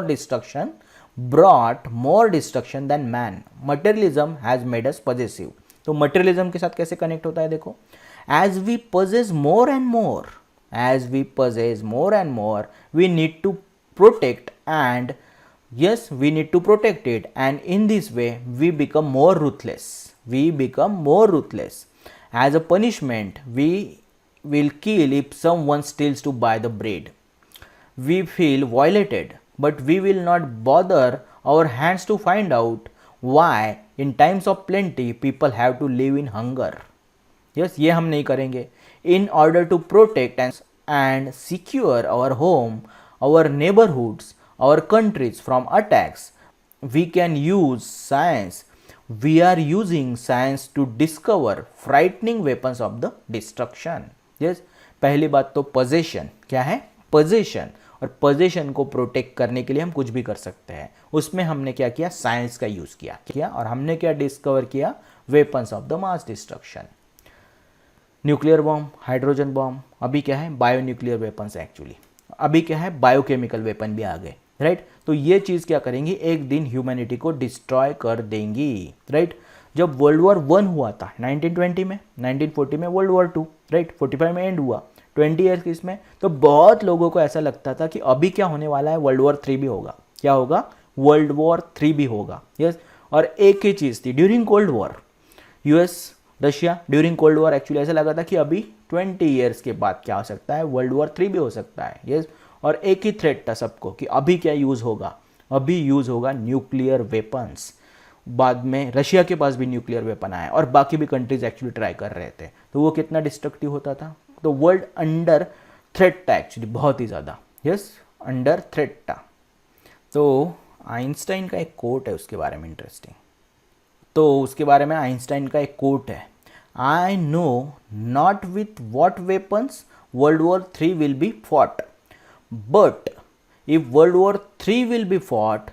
destruction than man. Materialism has made us possessive. तो materialism के साथ कैसे कनेक्ट होता है देखो, as we possess more and more, we need to protect, and yes, we need to protect it, and in this way we become more ruthless. As a punishment, we will kill if someone steals to buy the bread. We feel violated, but we will not bother our hands to find out why in times of plenty people have to live in hunger. Yes, ये हम नहीं करेंगे. In order to protect and secure our home, our neighborhoods, our countries from attacks, we can use science. We are using science to discover frightening weapons of the destruction. Yes, पहली बात तो possession क्या है, possession, और possession को प्रोटेक्ट करने के लिए हम कुछ भी कर सकते हैं। उसमें हमने क्या किया, साइंस का यूज किया और हमने क्या डिस्कवर किया, weapons of the mass destruction. Nuclear bomb, hydrogen bomb, अभी क्या है, बायो न्यूक्लियर वेपन्स एक्चुअली, अभी क्या है, बायोकेमिकल वेपन भी आ गए, राइट। तो ये चीज़ क्या करेंगी, एक दिन ह्यूमैनिटी को डिस्ट्रॉय कर देंगी, राइट। जब वर्ल्ड वॉर 1 हुआ था 1920 में, 1940 में वर्ल्ड वॉर 2, राइट, 45 में एंड हुआ, 20 ईयर्स की इसमें, तो बहुत लोगों को ऐसा लगता था कि अभी क्या होने वाला है, वर्ल्ड वॉर 3 भी होगा। क्या होगा, वर्ल्ड वॉर 3 भी होगा, यस। और एक ही चीज़ थी during cold war, US Russia during cold war, actually ऐसा लगा था कि अभी 20 ईयर्स के बाद क्या हो सकता है, वर्ल्ड वॉर 3 भी हो सकता है, यस। और एक ही थ्रेट था सबको कि अभी क्या यूज़ होगा, अभी यूज़ होगा न्यूक्लियर वेपन्स। बाद में रशिया के पास भी न्यूक्लियर वेपन आया और बाकी भी कंट्रीज एक्चुअली ट्राई कर रहे थे, तो वो कितना डिस्ट्रक्टिव होता था। तो वर्ल्ड अंडर थ्रेट था एक्चुअली, बहुत ही ज़्यादा, यस, अंडर थ्रेट था। तो आइंस्टाइन का एक कोट है उसके बारे में इंटरेस्टिंग, तो उसके बारे में आइंस्टाइन का एक कोट है, I know not with what weapons world war 3 will be fought, but if world war 3 will be fought,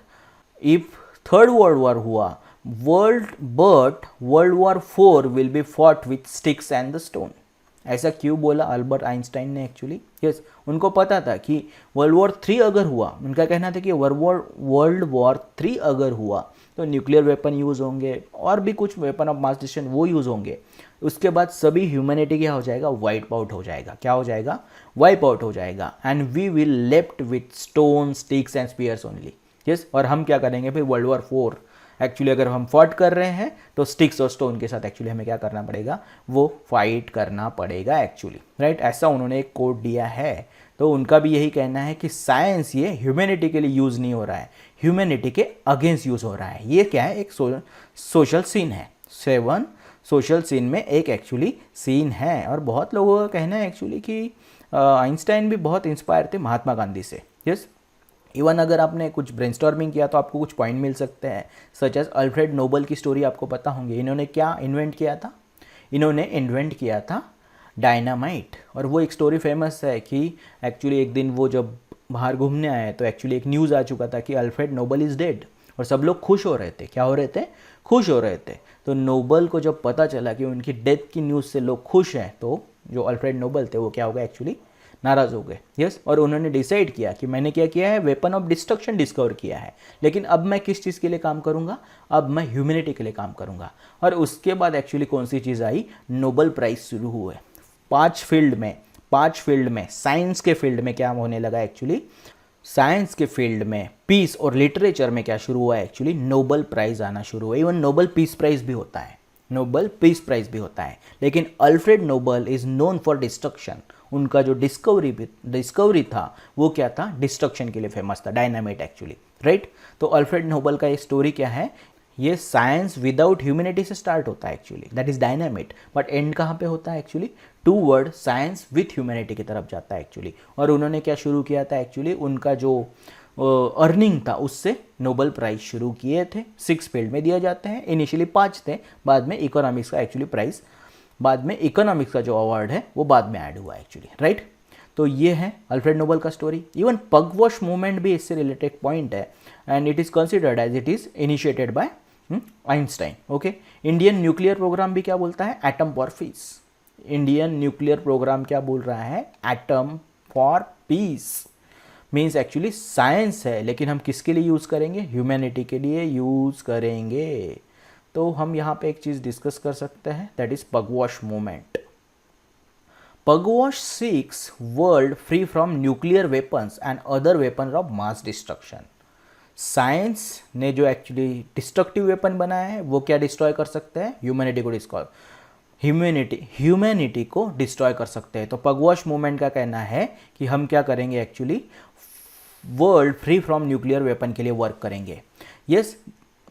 if third world war हुआ, world war 4 will be fought with sticks and the stone. ऐसा क्यों बोला अल्बर्ट आइंस्टाइन ने एक्चुअली, यस, उनको पता था कि वर्ल्ड वॉर 3 अगर हुआ, उनका कहना था कि वर्ल्ड वॉर 3 अगर हुआ तो न्यूक्लियर वेपन यूज़ होंगे और भी कुछ वेपन ऑफ मास डिस्ट्रक्शन वो यूज़ होंगे, उसके बाद सभी ह्यूमैनिटी क्या हो जाएगा, वाइप आउट हो जाएगा। क्या हो जाएगा, वाइप आउट हो जाएगा, and we will left with stone, sticks and spears only, yes. और हम क्या करेंगे फिर, वर्ल्ड वॉर 4 एक्चुअली अगर हम फाइट कर रहे हैं तो स्टिक्स और स्टोन के साथ एक्चुअली हमें क्या करना पड़ेगा, वो फाइट करना पड़ेगा एक्चुअली, राइट। ऐसा उन्होंने एक कोड दिया है। तो उनका भी यही कहना है कि साइंस ये ह्यूमैनिटी के लिए यूज़ नहीं हो रहा है, ह्यूमैनिटी के अगेंस्ट यूज़ हो रहा है। ये क्या है, एक सोशल सीन है, 7 सोशल सीन में एक एक्चुअली सीन है। और बहुत लोगों का कहना है एक्चुअली कि आइंस्टाइन भी बहुत इंस्पायर थे महात्मा गांधी से, यस। इवन अगर आपने कुछ ब्रेनस्टॉर्मिंग किया तो आपको कुछ पॉइंट मिल सकते हैं, सच एज अल्फ्रेड नोबल की स्टोरी आपको पता होंगी। इन्होंने क्या इन्वेंट किया था, इन्होंने इन्वेंट किया था डायनामाइट। और वो एक स्टोरी फेमस है कि एक्चुअली एक दिन वो जब बाहर घूमने आए तो एक्चुअली एक न्यूज़ आ चुका था कि अल्फ्रेड नोबल इज़ डेड, और सब लोग खुश हो रहे थे। क्या हो रहे थे, खुश हो रहे थे। तो नोबल को जब पता चला कि उनकी डेथ की न्यूज़ से लोग खुश हैं, तो जो अल्फ्रेड नोबल थे वो क्या हो गए, एक्चुअली नाराज़ हो गए, यस। और उन्होंने डिसाइड किया कि मैंने क्या किया है, वेपन ऑफ डिस्ट्रक्शन डिस्कवर किया है, लेकिन अब मैं किस चीज़ के लिए काम करूंगा, अब मैं ह्यूमैनिटी के लिए काम करूंगा। और उसके बाद एक्चुअली कौन सी चीज़ आई, नोबल प्राइज शुरू हुए 5 फील्ड में। साइंस के फील्ड में क्या होने लगा एक्चुअली, साइंस के फील्ड में, पीस और लिटरेचर में क्या शुरू हुआ एक्चुअली, नोबल प्राइज आना शुरू हुआ। इवन नोबल पीस प्राइज भी होता है, नोबल पीस प्राइज भी होता है। लेकिन Alfred Nobel is known for destruction. उनका जो डिस्कवरी था वो क्या था, डिस्ट्रक्शन के लिए फेमस था, डायनामाइट एक्चुअली, राइट। तो अल्फ्रेड नोबल का ये स्टोरी क्या है, ये साइंस विदाउट ह्यूमैनिटी से स्टार्ट होता है actually, that is dynamite. But and कहाँ पे होता है actually, toward science with humanity की तरफ जाता है एक्चुअली। और उन्होंने क्या शुरू किया था एक्चुअली, उनका जो अर्निंग था उससे नोबेल प्राइज शुरू किए थे। 6 फील्ड में दिया जाते हैं, इनिशियली 5 थे, बाद में इकोनॉमिक्स का एक्चुअली प्राइज, बाद में इकोनॉमिक्स का जो अवार्ड है वो बाद में ऐड हुआ एक्चुअली, राइट। तो ये है अल्फ्रेड नोबेल का स्टोरी। इवन पगवॉश मूवमेंट भी इससे रिलेटेड पॉइंट है and it is considered as it is initiated by Einstein. Okay, Indian nuclear programme भी क्या बोलता है, एटम फॉर पीस। इंडियन न्यूक्लियर प्रोग्राम क्या बोल रहा है, atom for peace. Means actually science है, लेकिन हम किसके लिए यूज़ करेंगे, ह्यूमैनिटी के लिए यूज़ करेंगे। तो हम यहाँ पे एक चीज़ डिस्कस कर सकते हैं, that is Pugwash movement. Pugwash seeks world free from nuclear weapons and other weapon of mass destruction. Science ने जो एक्चुअली डिस्ट्रक्टिव वेपन बनाया है वो क्या डिस्ट्रॉय कर सकते हैं, ह्यूमैनिटी को डिस्ट्रॉय, ह्यूमैनिटी को डिस्ट्रॉय कर सकते हैं। तो पगवॉश मूवमेंट का कहना है कि हम क्या करेंगे, actually world free from nuclear weapon के लिए वर्क करेंगे। Yes,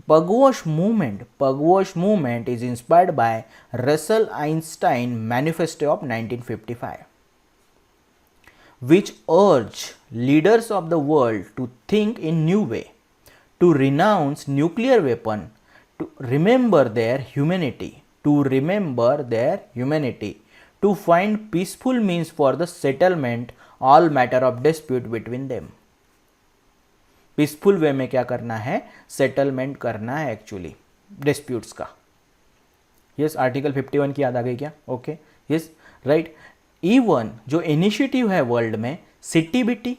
Pugwash movement is inspired by Russell Einstein manifesto of 1955 which urge leaders of the world to think in new way, to renounce nuclear weapon, to remember their humanity, to find peaceful means for the settlement all matter of dispute between them. Peaceful वे में क्या करना है, सेटलमेंट करना है एक्चुअली डिस्प्यूट्स का। यस, आर्टिकल 51 की याद आ गई क्या, ओके, यस, राइट। इवन जो इनिशिएटिव है वर्ल्ड में, सीटीबीटी,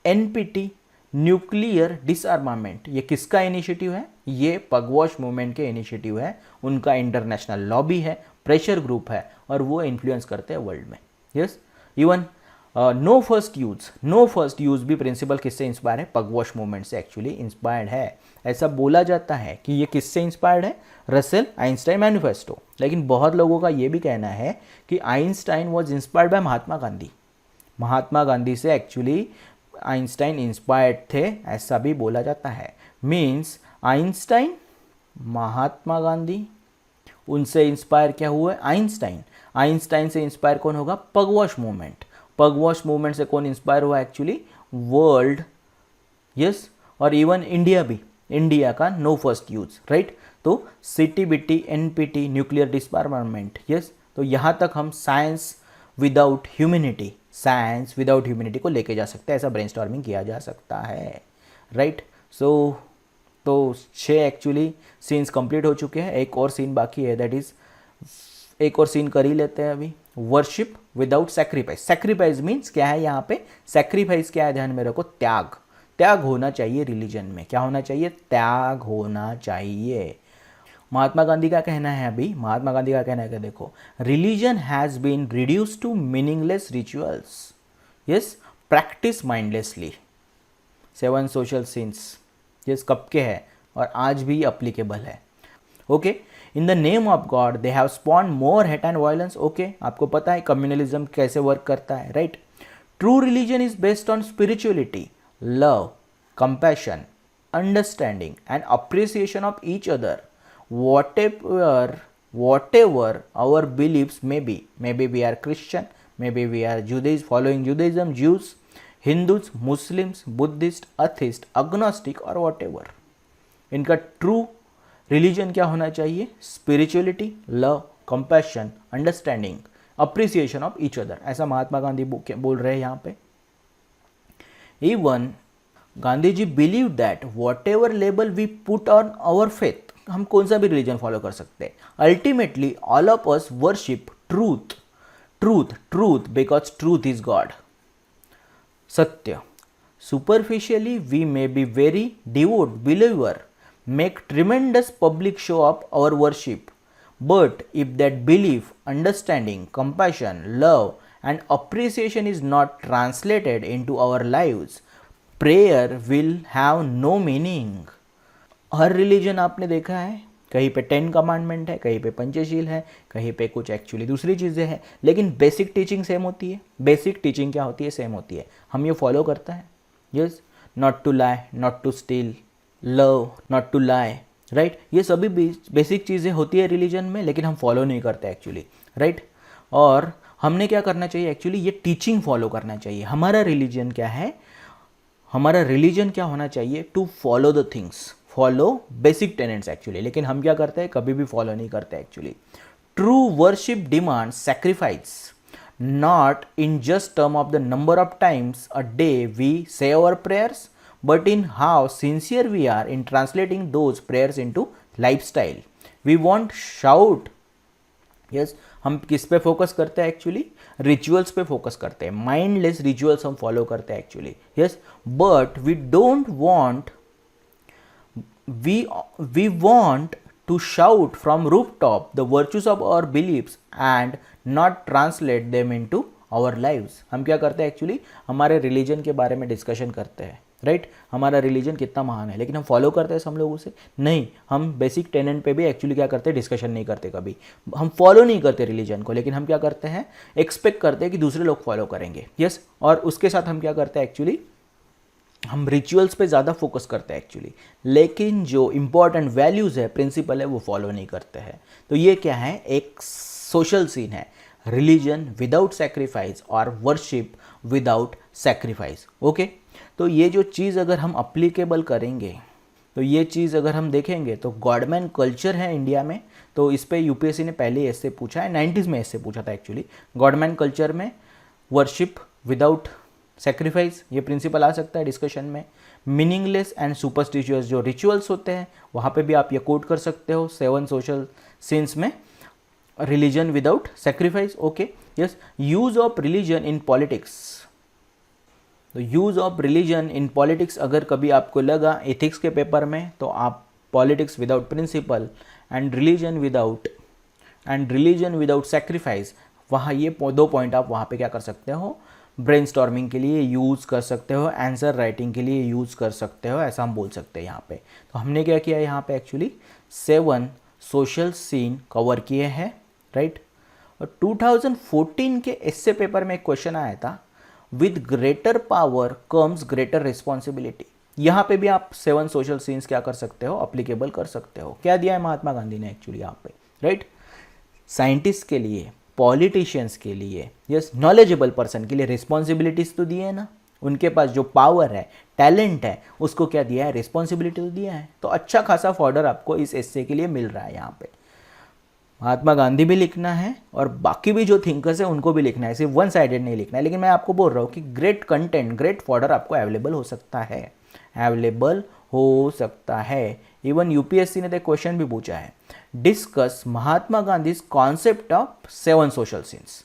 एनपीटी, न्यूक्लियर डिसआर्मामेंट, ये किसका इनिशिएटिव है, ये पगवॉश मूवमेंट के इनिशिएटिव है। उनका इंटरनेशनल लॉबी है, प्रेशर ग्रुप है, और वो इन्फ्लुएंस करते हैं वर्ल्ड में। Yes, even know first use भी प्रिंसिपल किससे इंस्पायर है, पगवॉश मूवमेंट से एक्चुअली इंस्पायर्ड है। ऐसा बोला जाता है कि ये किससे इंस्पायर्ड है, रसेल आइंस्टाइन मैनिफेस्टो। लेकिन बहुत लोगों का ये भी कहना है कि Einstein was inspired by Mahatma Gandhi से एक्चुअली आइंस्टाइन इंस्पायर्ड थे, ऐसा भी बोला जाता है। मीन्स आइंस्टाइन, महात्मा गांधी, उनसे इंस्पायर क्या हुआ है, आइंस्टाइन से इंस्पायर कौन होगा, पगवॉश मूवमेंट से कौन इंस्पायर हुआ एक्चुअली, वर्ल्ड। यस, और इवन इंडिया भी, इंडिया का नो फर्स्ट यूज, राइट। तो सीटीबीटी, एनपीटी, न्यूक्लियर डिसआर्मामेंट, यस। तो यहाँ तक हम साइंस विदाउट ह्यूमैनिटी को लेके जा सकते हैं, ऐसा ब्रेनस्टॉर्मिंग किया जा सकता है, राइट। तो 6 एक्चुअली सीन्स कंप्लीट हो चुके हैं, एक और सीन बाकी है, दैट इज एक और सीन कर ही लेते हैं अभी, worship without sacrifice. Sacrifice means क्या है, यहाँ पे सैक्रिफाइस क्या है, ध्यान में रखो, त्याग होना चाहिए रिलीजन में। क्या होना चाहिए, त्याग होना चाहिए। महात्मा गांधी का कहना है कि देखो, religion has been reduce to meaningless rituals, yes, practice mindlessly. 7 social sins, yes, कब के है और आज भी अप्लीकेबल है। Okay, in the name of God they have spawned more hate and violence. Okay, आपको पता है कम्युनलिज्म कैसे वर्क करता है, right. True religion is based on spirituality, love, compassion, understanding and appreciation of each other, whatever our beliefs may be. Maybe we are Christian, maybe we are following Judaism, Jews, Hindus, Muslims, Buddhist, atheist, agnostic or whatever. इनका ट्रू रिलीजन क्या होना चाहिए, spirituality, love, compassion, understanding, appreciation of each other, ऐसा महात्मा गांधी बोल रहे हैं यहाँ पे। Even Gandhi ji believe that whatever label we put on our faith, हम कौन सा भी रिलीजन फॉलो कर सकते हैं, ultimately all of us worship truth because truth is God, सत्य। Superficially we may be very devout believer, make tremendous public show of our worship, but if that belief, understanding, compassion, love and appreciation is not translated into our lives, prayer will have no meaning. Her religion आपने देखा है, कहीं पे 10 कमांडमेंट है, कहीं पे पंचशील है, कहीं पे कुछ एक्चुअली दूसरी चीज़ें हैं, लेकिन बेसिक टीचिंग सेम होती है। बेसिक टीचिंग क्या होती है, सेम होती है, हम ये फॉलो करते हैं। Yes, not to lie, not to steal, love, not to lie, right. ये सभी बेसिक चीज़ें होती है रिलीजन में, लेकिन हम फॉलो नहीं करते एक्चुअली, राइट। और हमने क्या करना चाहिए एक्चुअली, ये टीचिंग फॉलो करना चाहिए। हमारा रिलीजन क्या है, हमारा रिलीजन क्या होना चाहिए, to follow the things, follow basic tenets actually, लेकिन हम क्या करते हैं, कभी भी फॉलो नहीं करते actually. True worship demand sacrifice, not in just term of the number of times a day we say our prayers, but in how sincere we are in translating those prayers into lifestyle. We won't shout. Yes, हम किस पे फोकस करते हैं एक्चुअली, रिचुअल्स पे फोकस करते हैं, माइंडलेस रिचुअल्स हम फॉलो करते हैं actually. Yes, but we don't want, we want to shout from rooftop the virtues of our beliefs and not translate them into our lives. हम क्या करते हैं एक्चुअली, हमारे रिलीजन के बारे में डिस्कशन करते हैं, राइट हमारा रिलीजन कितना महान है, लेकिन हम फॉलो करते हैं सब लोगों से नहीं. हम बेसिक टेनेंट पे भी एक्चुअली क्या करते हैं, डिस्कशन नहीं करते, कभी हम फॉलो नहीं करते रिलीजन को, लेकिन हम क्या करते हैं, एक्सपेक्ट करते हैं कि दूसरे लोग फॉलो करेंगे. यस, और उसके साथ हम क्या करते हैं एक्चुअली, हम रिचुअल्स पे ज़्यादा फोकस करते हैं एक्चुअली, लेकिन जो इम्पॉर्टेंट वैल्यूज़ है, प्रिंसिपल है, वो फॉलो नहीं करते हैं. तो ये क्या है, एक सोशल सीन है, रिलीजन विदाउट सेक्रीफाइस और वर्शिप विदाउट सेक्रीफाइस. ओके, तो ये जो चीज़ अगर हम अप्लीकेबल करेंगे, तो ये चीज़ अगर हम देखेंगे, तो गॉडमैन कल्चर है इंडिया में, तो इस पे यूपीएससी ने पहले ऐसे पूछा है, 90s में ऐसे पूछा था एक्चुअली. गॉडमैन कल्चर में वर्शिप विदाउट सेक्रीफाइस, ये प्रिंसिपल आ सकता है डिस्कशन में. मीनिंगलेस एंड सुपरस्टिशियस जो रिचुअल्स होते हैं, वहाँ पे भी आप ये कोट कर सकते हो, 7 सोशल सिंस में religion without sacrifice. Okay, yes, use of religion in politics. तो use of religion in politics अगर कभी आपको लगा एथिक्स के पेपर में, तो आप politics without principle and religion without sacrifice, वहाँ ये 2 पॉइंट आप वहाँ पे क्या कर सकते हो, ब्रेनस्टॉर्मिंग के लिए यूज़ कर सकते हो, आंसर राइटिंग के लिए यूज़ कर सकते हो, ऐसा हम बोल सकते हैं यहाँ पे. तो हमने क्या किया यहाँ पे एक्चुअली 7 सोशल सीन कवर किए हैं, राइट. और 2014 के एस्से पेपर में एक क्वेश्चन आया था, with greater power comes greater responsibility. यहाँ पे भी आप 7 सोशल सीन्स क्या कर सकते हो, अप्लीकेबल कर सकते हो. क्या दिया है महात्मा गांधी ने एक्चुअली यहाँ पे, राइट. साइंटिस्ट के लिए, पॉलिटिशियंस के लिए, यस, नॉलेजेबल पर्सन के लिए रिस्पॉन्सिबिलिटीज तो दिए है ना, उनके पास जो पावर है, टैलेंट है, उसको क्या दिया है, रिस्पॉन्सिबिलिटी तो दिया है. तो अच्छा खासा फॉर्डर आपको इस एस्से के लिए मिल रहा है. यहाँ पे महात्मा गांधी भी लिखना है और बाकी भी जो थिंकर्स है उनको भी लिखना है, सिर्फ वन साइडेड नहीं लिखना है. लेकिन मैं आपको बोल रहा हूँ कि ग्रेट कंटेंट, ग्रेट फॉर्डर आपको अवेलेबल हो सकता है, अवेलेबल हो सकता है. इवन यूपीएससी ने तो क्वेश्चन भी पूछा है, discuss Mahatma Gandhi concept of 7 social scenes.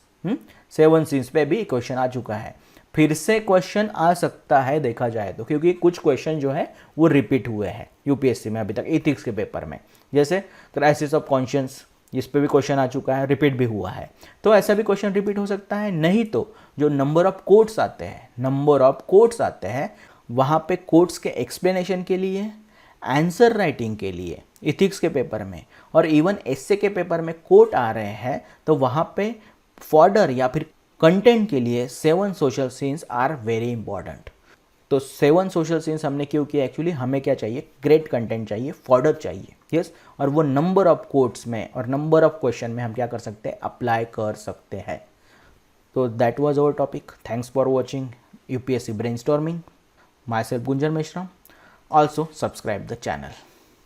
7 scenes पे भी क्वेश्चन आ चुका है, फिर से क्वेश्चन आ सकता है देखा जाए तो, क्योंकि कुछ क्वेश्चन जो है वो रिपीट हुए हैं यूपीएससी में अभी तक एथिक्स के पेपर में. जैसे क्राइसिस ऑफ कॉन्शियंस, इस पे भी क्वेश्चन आ चुका है, रिपीट भी हुआ है, तो ऐसा भी क्वेश्चन रिपीट हो सकता है. नहीं तो जो नंबर ऑफ कोट्स आते हैं, वहाँ पे कोट्स के एक्सप्लेनेशन के लिए, आंसर राइटिंग के लिए एथिक्स के पेपर में, और इवन एस्से के पेपर में कोट आ रहे हैं, तो वहाँ पे फॉर्डर या फिर कंटेंट के लिए 7 social sins are very important. तो 7 सोशल सीन्स हमने क्यों किया एक्चुअली, हमें क्या चाहिए, ग्रेट कंटेंट चाहिए, फॉर्डर चाहिए. यस, और वो नंबर ऑफ कोट्स में और नंबर ऑफ क्वेश्चन में हम क्या कर सकते हैं, अप्लाई कर सकते हैं. तो that was our topic. Thanks for watching UPSC brainstorming. My self Gunjan Meshram. Also subscribe the channel.